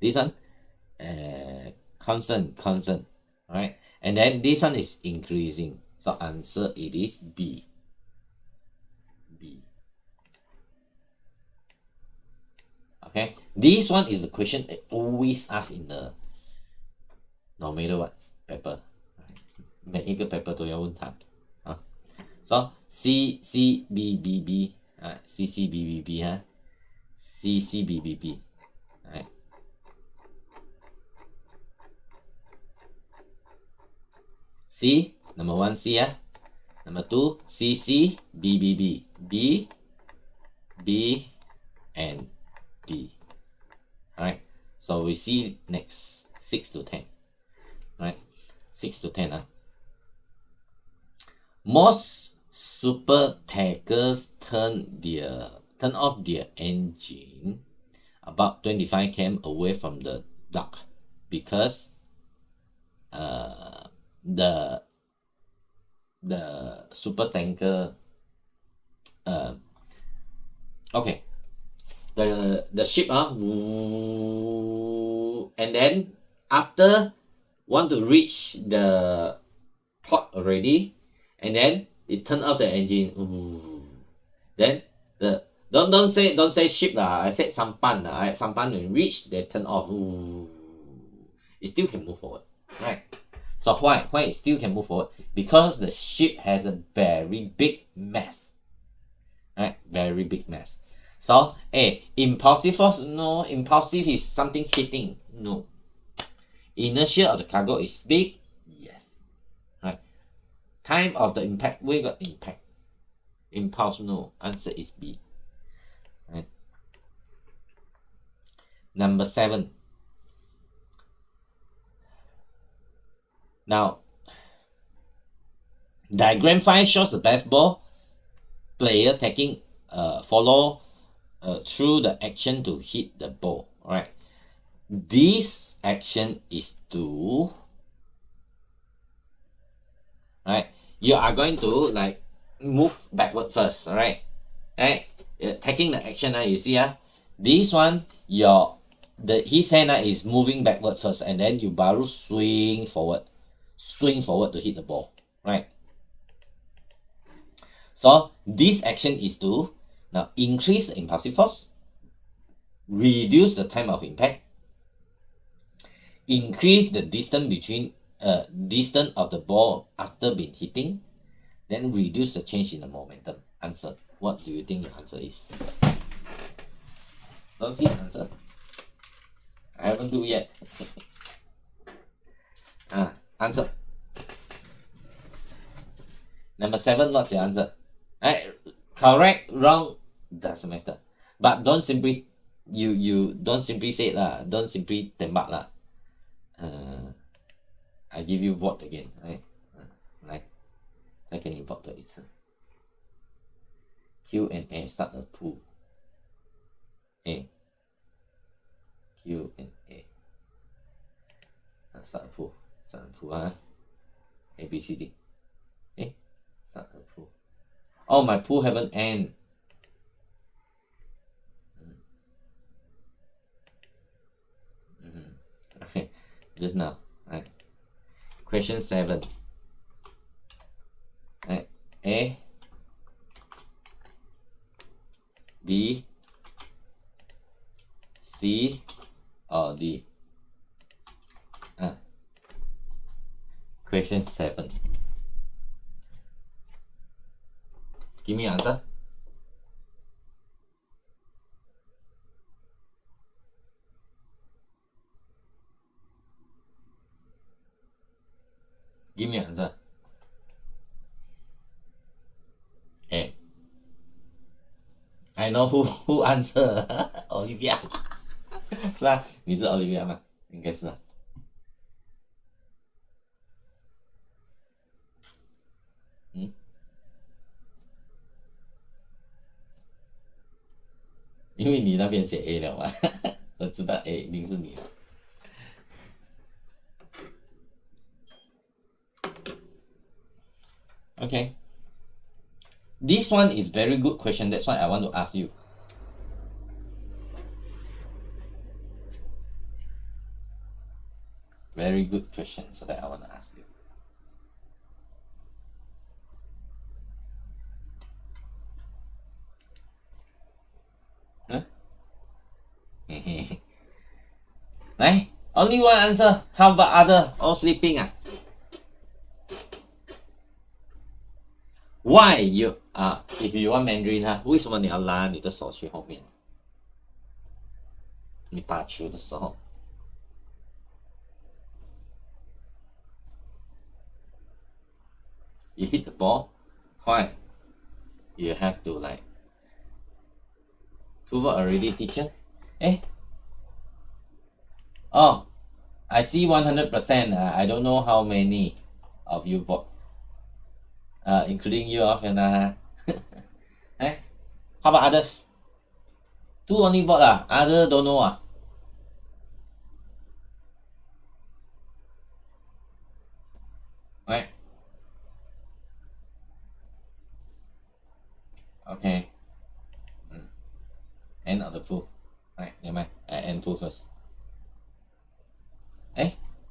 this one. Constant. Right? And then this one is increasing. So answer it is B. Okay, this one is the question I always ask in the no matter what paper. 每一个 paper 都要问他啊。So CCBBB CCBBB 哈 CCBBB right. C number 1 C number 2 CCBBB B and D. Alright, so we see next 6 to 10. Right, 6 to 10. Most super tankers turn off their engine about 25 km away from the dock because the super tanker okay, the ship and then after want to reach the port already, and then it turn off the engine. Then the don't say ship lah. I said sampan lah. Right? Sampan when reach, they turn off. It still can move forward, right? So why it still can move forward? Because the ship has a very big mass, right? Very big mass. So impulsive force, no. Impulsive is something hitting, no. Inertia of the cargo is big, yes. Right. Time of the impact, we got impact. Impulse, no. Answer is B. Right. Number 7. Now, diagram 5 shows the baseball player taking follow through the action to hit the ball. Right. This action is to, right, you are going to like move backward first. Right, taking the action. You see this one, his hand is moving backward first, and then you baru swing forward to hit the ball. Right, so this action is to now increase the impulsive force, reduce the time of impact, increase the distance between distance of the ball after being hitting, then reduce the change in the momentum. Answer. What do you think your answer is? Don't see the answer. I haven't do yet. Answer. Number 7. What's your answer? Correct, wrong, doesn't matter. But don't simply you don't simply say it lah. Don't simply tembak lah. I give you vote again, right? 来，再给你 vote 一次。Q&A start a pool. Q&A. Start a pool. A B C D. Start a pool. Oh, my pool haven't end. just now, right? Question 7. Right? A, B, C, or D? Question 7. Give me answer. Give me answer. A. I know who answer. Olivia. 是啊，你是 Olivia 吗？应该是啊。因为你那边写 A 了嘛，我知道 A 一定是你了。Okay. This one is very good question. That's why I want to ask you. Very good question. So that I want to ask you. Huh? Only one answer. How about other? All sleeping ah? Why you if you want Mandarin 为什么你要拉你的手去后面？你打球的时候。You hit the ball, why? You have to like. Two word already, teacher? Oh, I see 100%. I don't know how many of you vote. Including you, Fiona. How about others? Two only vote other don't know Right? Okay. End of the pool. Right, never mind. I end pool first.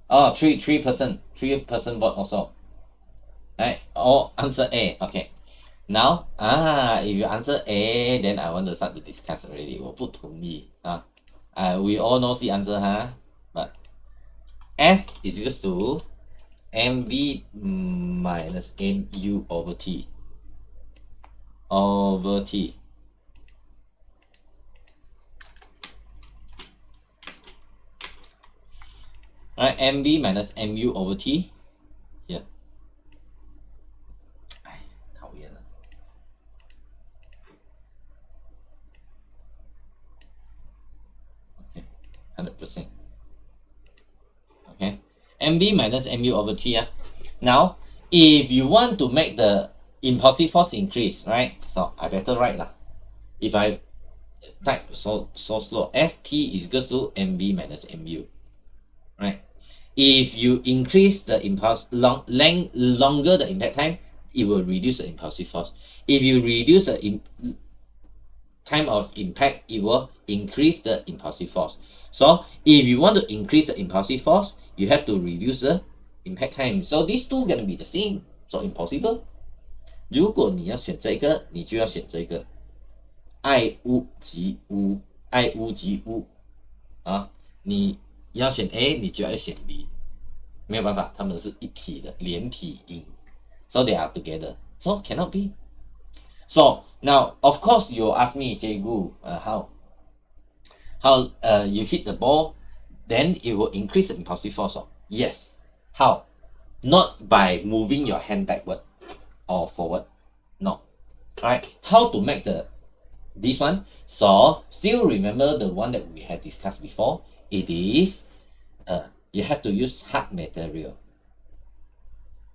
Oh, three person vote also. Right? Oh, answer A. Okay. Now, if you answer A, then I want to start to discuss already. 我不同意we all know the answer, but F is equals to MV minus MU over T. Right, MV minus MU over T. Here. 讨厌了。Okay, 100%. Okay, MV minus MU over T. Now, if you want to make the impulsive force increase, right? So I better write lah. If I type so slow, FT is equals to MV minus MU, right? If you increase the longer the impact time, it will reduce the impulsive force. If you reduce the time of impact, it will increase the impulsive force. So if you want to increase the impulsive force, you have to reduce the impact time. So these two gonna be the same. So impossible. 如果你要选这个，你就要选这个。爱屋及乌，爱屋及乌你要选 A， 你就要选 B， 没有办法，他们是一体的连体音 ，so they are together, so cannot be. So now, of course, you ask me, Cikgu, how you hit the ball, then it will increase the impulsive force. Yes. How? Not by moving your hand backward or forward. No. Alright. How to make this one? So still remember the one that we had discussed before. It is you have to use hard material.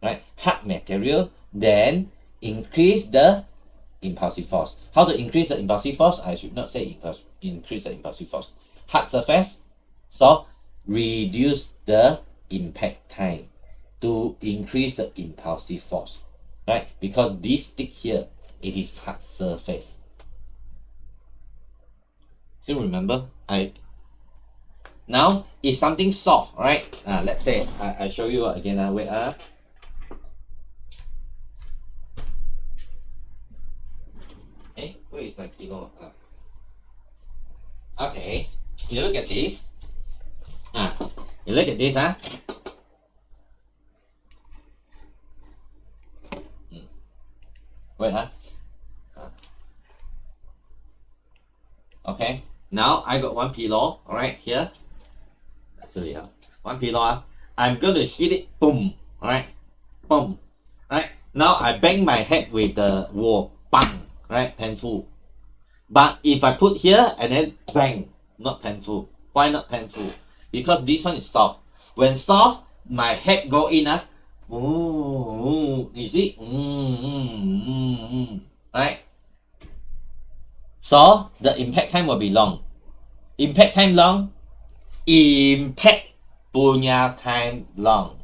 Right? Hard material, then increase the impulsive force. How to increase the impulsive force? I should not say increase the impulsive force. Hard surface, so reduce the impact time to increase the impulsive force, right? Because this stick here, it is hard surface. So remember, Now, if something soft, right? Let's say I show you again. Wait. Hey, where is my kilo? Okay, you look at this. You look at this. Wait. Okay. Now I got one pillow. All right, here. Actually, one pillow. I'm going to hit it. Boom. All right. Boom. All right. Now I bang my head with the wall. Bang. Right. Painful. But if I put here and then bang, not painful. Why not painful? Because this one is soft. When soft, my head go in. You see? Right? So the impact time will be long. Impact time long. Impact punya time long.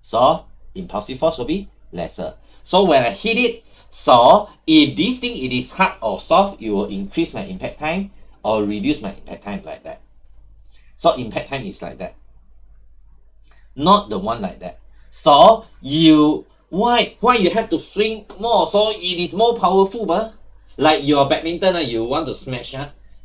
So impulsive force will be lesser. So when I hit it, so if this thing it is hard or soft, it will increase my impact time or reduce my impact time like that. So impact time is like that. Not the one like that. So why you have to swing more? So it is more powerful, but like your badminton, you want to smash,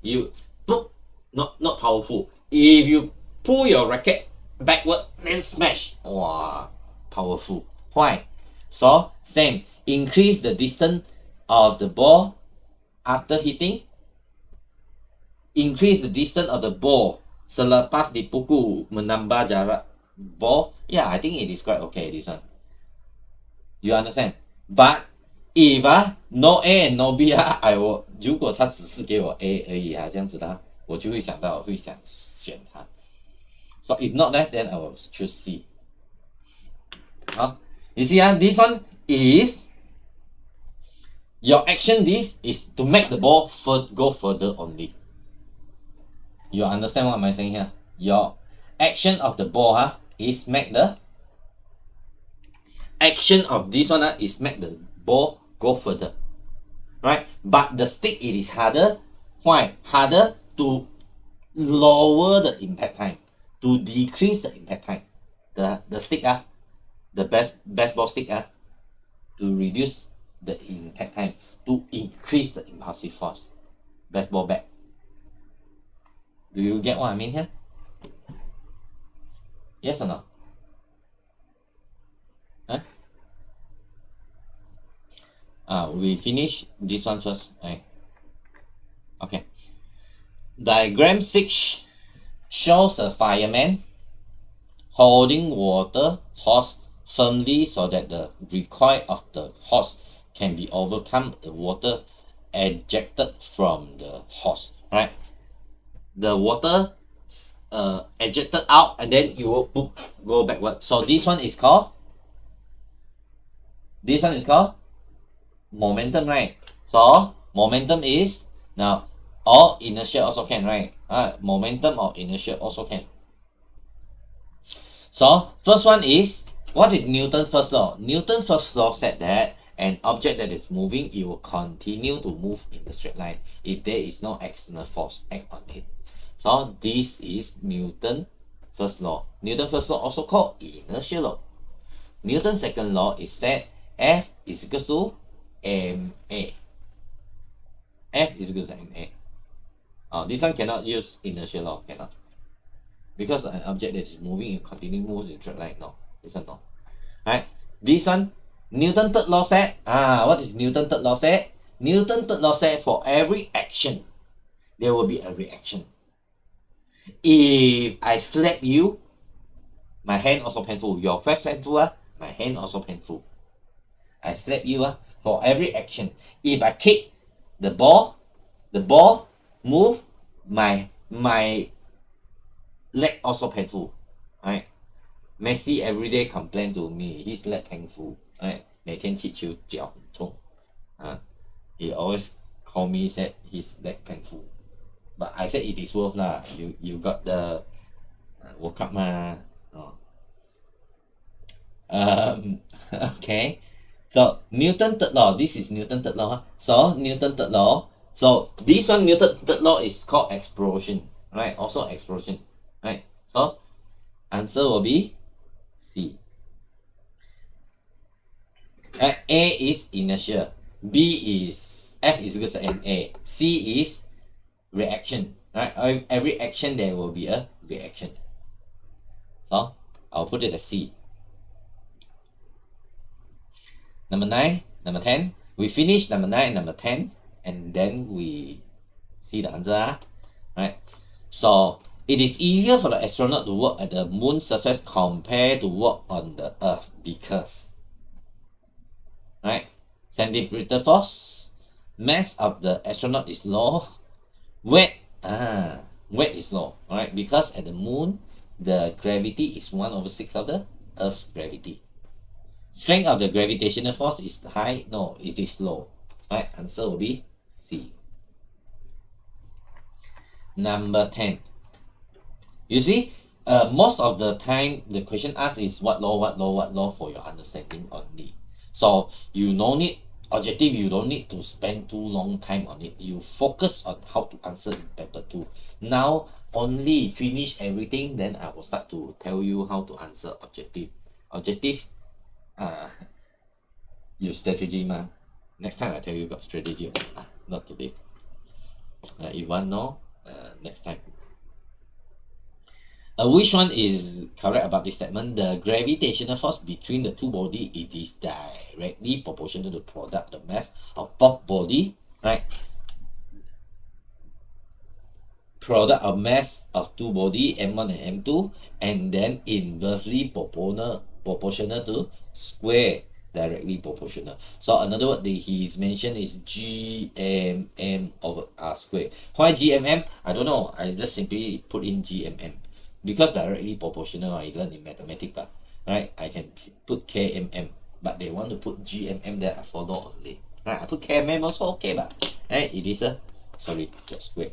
you not powerful. If you pull your racket backward then smash, wow, powerful. Why? So same, increase the distance of the ball after hitting. Increase the distance of the ball selepas dipukul, menambah jarak ball. Yeah, I think it is quite okay, this one. You understand? But if no A and no B如果他只是给我 A 而已这样子的我就会想选它。So if not that, then I will choose C. You see, this one is your action. This is to make the ball go further only. You understand what am I saying here? Your action of the ball is make the action of this one is make the ball go further, right? But the stick it is harder. Why? Harder to lower the impact time, to decrease the impact time. The stick the baseball stick to reduce the impact time, to increase the impulsive force. Baseball bat. Do you get what I mean here? Yes or no? We finish this one first. Right? Okay. Diagram 6 shows a fireman holding water hose firmly so that the recoil of the hose can be overcome the water ejected from the hose. Right? The water ejected out and then you will go backward. So this one is called momentum, right? So momentum is now, or inertia also can, right? Momentum or inertia also can. So first one is, what is Newton's first law? Newton's first law said that an object that is moving, it will continue to move in the straight line if there is no external force act on it. So this is Newton's first law. Newton's first law also called inertia law. Newton's second law is said F is equal to ma. F is equal to ma. This one cannot use inertia law, cannot. Because an object that is moving and continue moves in straight line, no. This one no. Right? This one, Newton's third law said, what is Newton's third law said? Newton's third law said for every action, there will be a reaction. If I slap you, my hand also painful. Your face painful, my hand also painful. I slap you, for every action. If I kick the ball move, my leg also painful. Right? Messi everyday complain to me, his leg painful. Right? 每天踢球脚很痛. He always call me, said his leg painful. But I said it is worth lah. You got the World Cup okay. So Newton's third law. This is Newton's third law. So Newton's third law. So this one Newton's third law is called explosion. Right? Also explosion. right? So answer will be C. Right? A is inertia, B is F is equal to ma, C is reaction. Right? Every action there will be a reaction. So I'll put it as C. Number 9, number 10. We finish number 9 and number 10, and then we see the answer. Right? So it is easier for the astronaut to work at the moon surface compared to work on the Earth because, right? Centripetal force, mass of the astronaut is low, weight is low, alright? Because at the moon, the gravity is 1/6 of the Earth's gravity. Strength of the gravitational force is high. No, it is low. Right? Answer will be C. Number 10. You see, most of the time the question asked is what law for your understanding only. So you don't need objective, you don't need to spend too long time on it. You focus on how to answer in paper 2. Now only finish everything, then I will start to tell you how to answer objective. Objective, use strategy ma. Next time I tell you got strategy. Not today. You want to know, next time. Which one is correct about this statement? The gravitational force between the two bodies, it is directly proportional to the product, the mass of both body, right? Product of mass of two body, M1 and M2, and then inversely proportional to square, directly proportional. So another word that he's mentioned is GMM over R square. Why GMM? I don't know. I just simply put in GMM. Because directly proportional, I learned in mathematics, right? I can put KMM, but they want to put GMM there, I follow only. Right? I put KMM also okay, but right? It is a, sorry, that's square.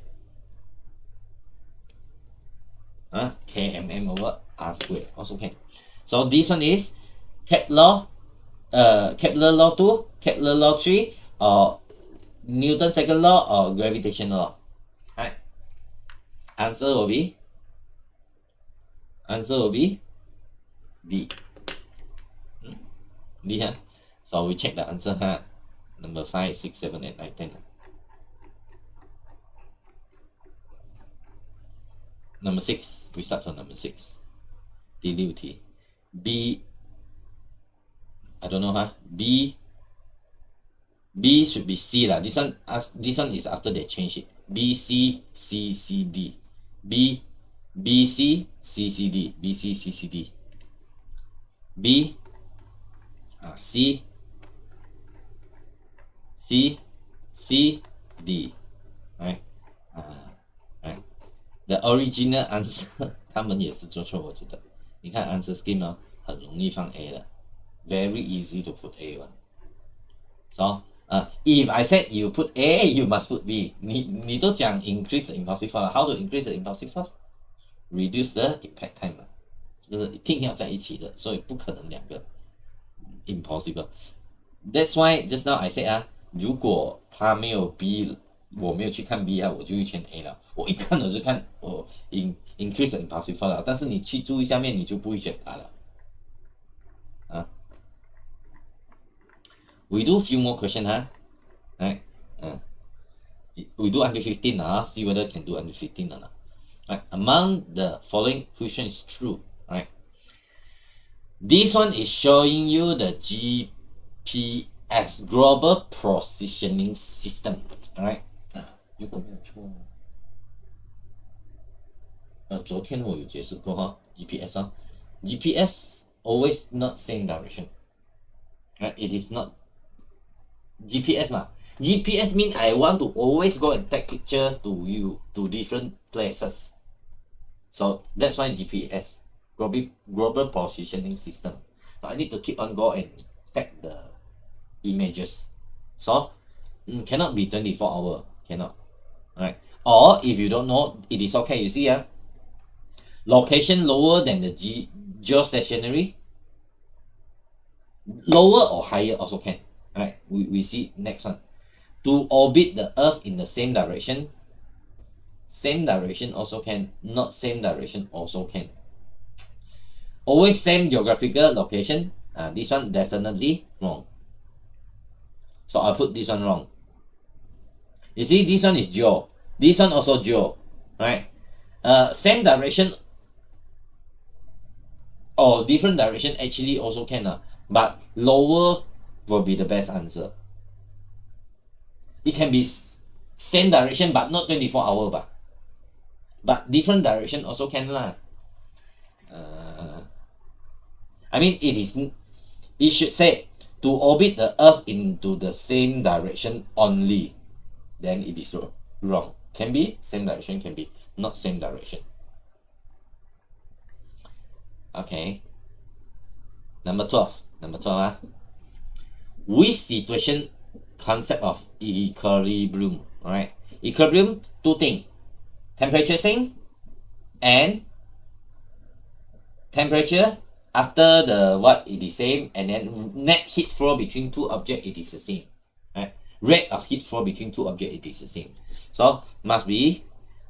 KMM over R square also can. So this one is Kepler law 2, Kepler law 3, or Newton's second law, or gravitational law. Right? Answer will be B. D, huh? So we check the answer, huh? Number 5, 6, 7, 8, 9, 10. Number 6, we start from number 6. DUT. B, I don't know, huh? B should be C lah. This one is after they change it. B, C, C, C, D. B, C, C, C, D. B, C, C, C, D. B, C, C, C, D. Right? Right. The original answer 他们也是做错，我觉得。你看 answer scheme 哦，很容易放 A 了 ，very easy to put A one. So if I said you put A, you must put B. 你都讲 increase the impulsive force, how to increase the impulsive force? Reduce the impact time 嘛，是不是一定要在一起的？所以不可能两个 impossible. That's why just now I said 如果他没有 B， 我没有去看 B 我就会选 A 了。我一看我就看我increase the impulsive force 了，但是你去注意下面，你就不会选它了。We do few more question, right? We do until 15 see whether can do until 15 or not. Right? Among the following which one is true, right? This one is showing you the GPS, Global Positioning System, right? 如果没有错，昨天我有解释过GPS GPS always not same direction, right? It is not GPS 嘛 GPS mean I want to always go and take picture to you to different places. So that's why GPS, global positioning system. So I need to keep on go and take the images. So cannot be 24 hour, cannot. Right? Or if you don't know, it is okay. You see location lower than the geostationary, lower or higher also can. Right? We see next one. To orbit the Earth in the same direction, same direction also can, not same direction also can. Always same geographical location, this one definitely wrong. So I'll put this one wrong. You see, this one is geo, this one also geo, right? Same direction or different direction actually also can, but lower will be the best answer. It can be same direction but not 24 hour, but different direction also can lah. I mean, it should say to orbit the Earth into the same direction only, then it is wrong. Can be same direction, can be not same direction. Okay. Number 12. Which situation concept of equilibrium, right? Equilibrium, two things. Temperature same and temperature after the what it is same, and then net heat flow between two objects it is the same, right? Rate of heat flow between two objects it is the same. So must be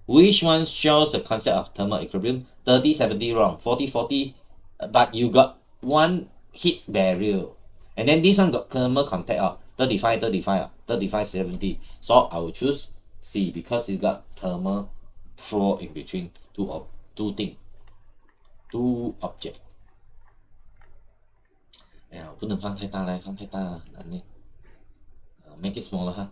which one shows the concept of thermal equilibrium. 30-70 wrong, 40-40, but you got one heat barrier, and then this one got thermal contact of 35-35, 35-70. So I will choose C because it got thermal flow in between two objects. 哎呀，我不能放太大来，放太大难呢。Make it smaller, huh?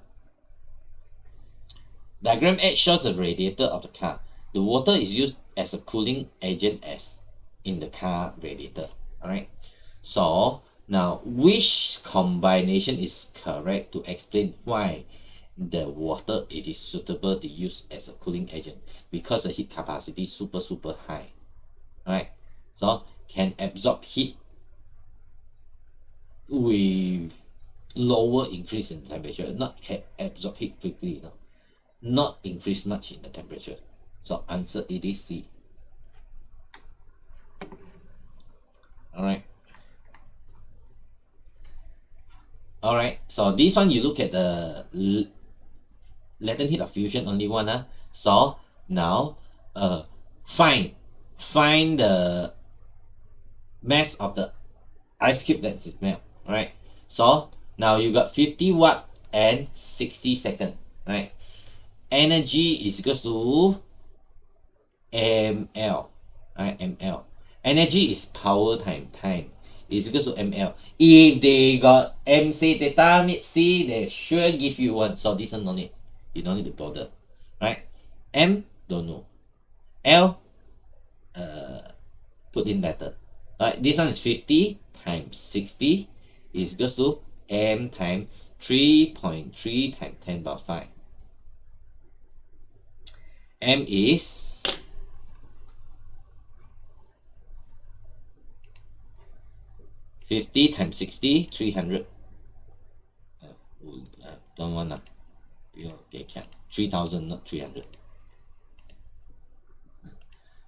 Diagram 8 shows the radiator of the car. The water is used as a cooling agent as in the car radiator. Alright. So now which combination is correct to explain why the water it is suitable to use as a cooling agent? Because the heat capacity is super high. Alright. So can absorb heat with lower increase in temperature, not can absorb heat quickly, no, not increase much in the temperature. So answer it is C. Alright, so this one you look at the latent heat of fusion, only one. So now find the mass of the ice cube that is melt. Right, so now you got 50 watt and 60 seconds, right? Energy is equal to ml, right? ml. Energy is power time is equal to ml. If they got mc theta need c, they sure give you one. So this one no need, you don't need to bother, right? M don't know, L put in letter. Right, this one is 50 times 60 is equals to m times 3.3 times 10 power 5. M is 50 times 60, 300. Don't want that. 3,000, not 300.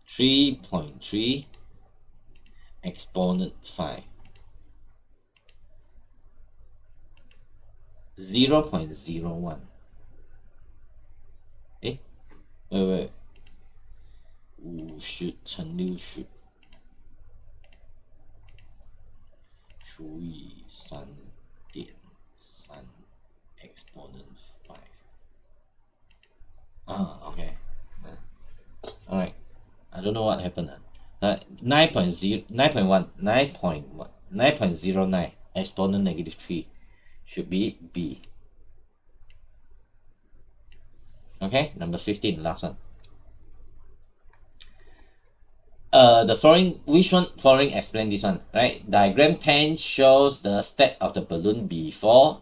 3.3 exponent 5. 0.01. wait 50乘60除以3.3 exponent 5. Okay. Alright, I don't know what happened. 9.09 exponent -3 should be B. Okay, number 15, last one. The following, which one following explain this one, right? Diagram 10 shows the state of the balloon before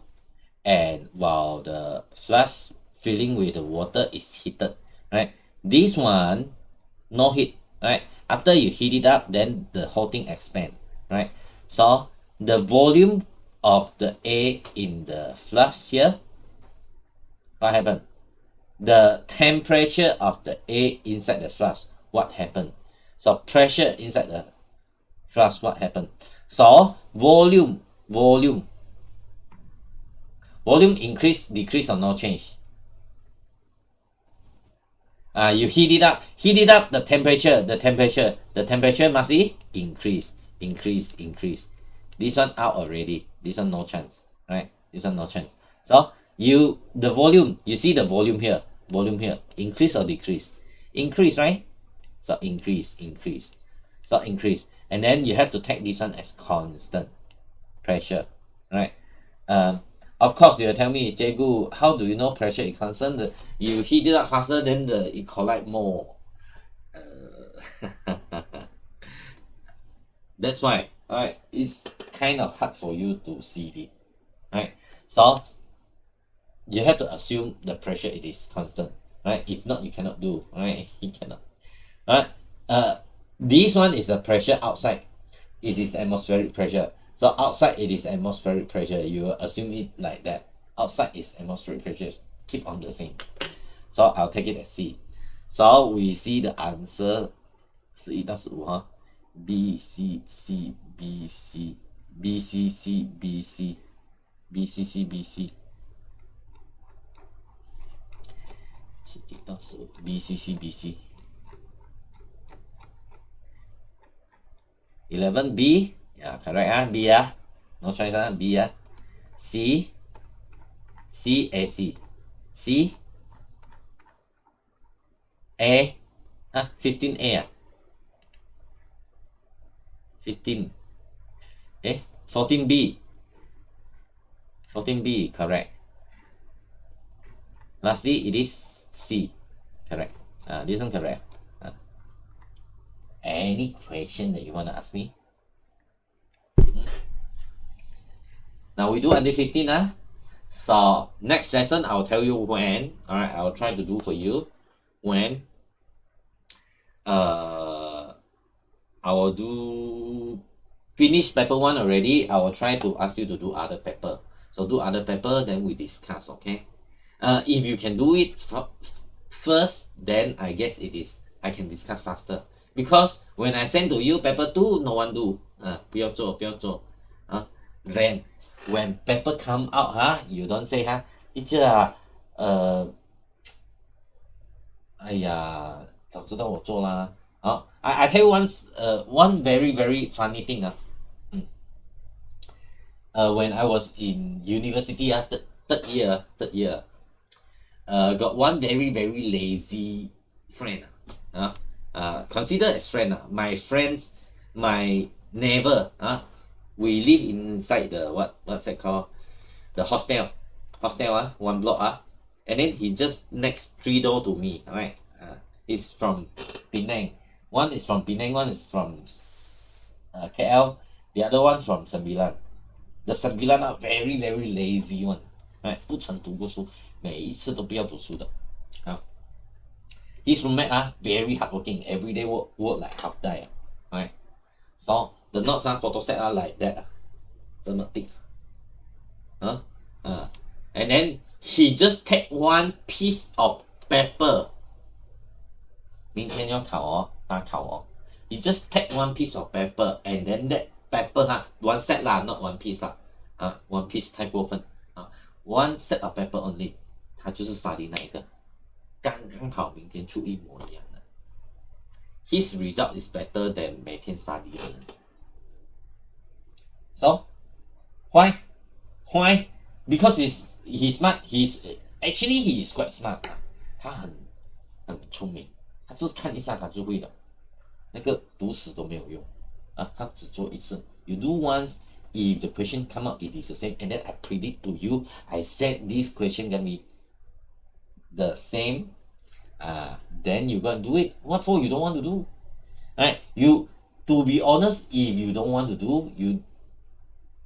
and while the flask filling with the water is heated, right? This one, no heat, right? After you heat it up, then the whole thing expand, right? So the volume of the air in the flask here, what happened? The temperature of the air inside the flask, what happened? So pressure inside the flask, what happened? So volume increase, decrease, or no change? You heat it up, the temperature must be increase. This one out already, this one no chance, right? This one no chance. So the volume, you see the volume here, increase or decrease? Increase, right? So increase, so increase, and then you have to take this one as constant pressure, right? Of course you'll tell me, Jegu, how do you know pressure is constant? You heat it up faster, then it collide more. That's why, alright, it's kind of hard for you to see it, right? So you have to assume the pressure it is constant, right? If not, you cannot do, right? You cannot. Alright, this one is the pressure outside. It is atmospheric pressure. So outside it is atmospheric pressure. You assume it like that. Outside is atmospheric pressure. Keep on the same. So I'll take it as C. So we see the answer 11到15哈 B C C B C B C C B C B C C B C 11到15 B C C B C 11B, yeah, correct, B, no choice, B, C, A, C, C, A, 15A, 15, 14B, correct. Lastly, it is C, correct. This one correct. Any question that you want to ask me? Now we do under 15. So next lesson I'll tell you when. Alright, I'll try to do for you when I will do finish paper 1 already. I will try to ask you to do other paper. So do other paper, then we discuss, okay? If you can do it first, then I guess I can discuss faster. Because when I send to you paper 2, no one do. 不要做 then when paper come out, you don't say teacher 哎呀早知道我做啦 I tell you one very very funny thing when I was in university third year got one very very lazy friend consider as friend my neighbor we live inside the what's that called, the hostel 1 block and then he just next 3 door to me, right? He's from Penang. One is from Penang, one is from KL, the other one from Sembilan. The Sembilan very very lazy one, right? 不曾读过书，每一次都不要读书的。His roommate very hardworking, every day work like half die, right? So the notes photoset like that 这么 thick, and then he just take one piece of paper. 明天要考大考he just take one piece of paper and then that paper one set not one piece one piece 太过分one set of paper only 他就是 study 那一个刚刚好明天出一模一样的 his result is better than 每天 study 的人 so why because he's smart, actually he is quite smart 他很聪明，他就是看一下他就会了，那个读死都没有用他只做一次 you do once, if the question come up it is the same and then I predict to you I said this question gonna be the same then you go and do it. What for you don't want to do? Right? You, to be honest, if you don't want to do,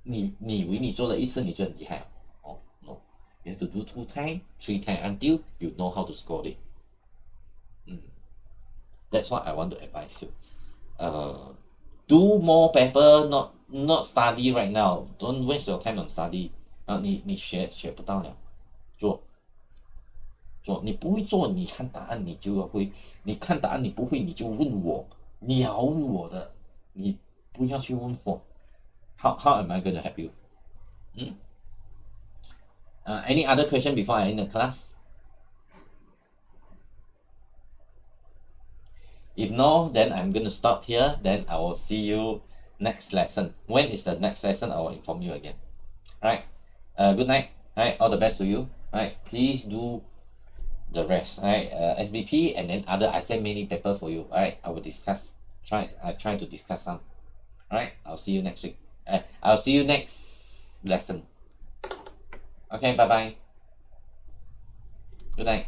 你以为你做了一次你就很厉害no, you have to do 2 times, 3 times until you know how to score it. That's what I want to advise you. Do more paper, not study right now. Don't waste your time on study. 你学不到了，做你不会做，你看答案你就会，你看答案你不会你就问我，你要问我的，你不要去问我。How am I going to help you? Any other question before I end the class? If no, then I'm going to stop here. Then I will see you next lesson. When is the next lesson? I will inform you again. All right. Good night. All right. All the best to you. All right. Please do the rest. All right. SBP and then other. I send many paper for you. All right. I will discuss. I try to discuss some. All right. I'll see you next week. I'll see you next lesson. Okay. Bye bye. Good night.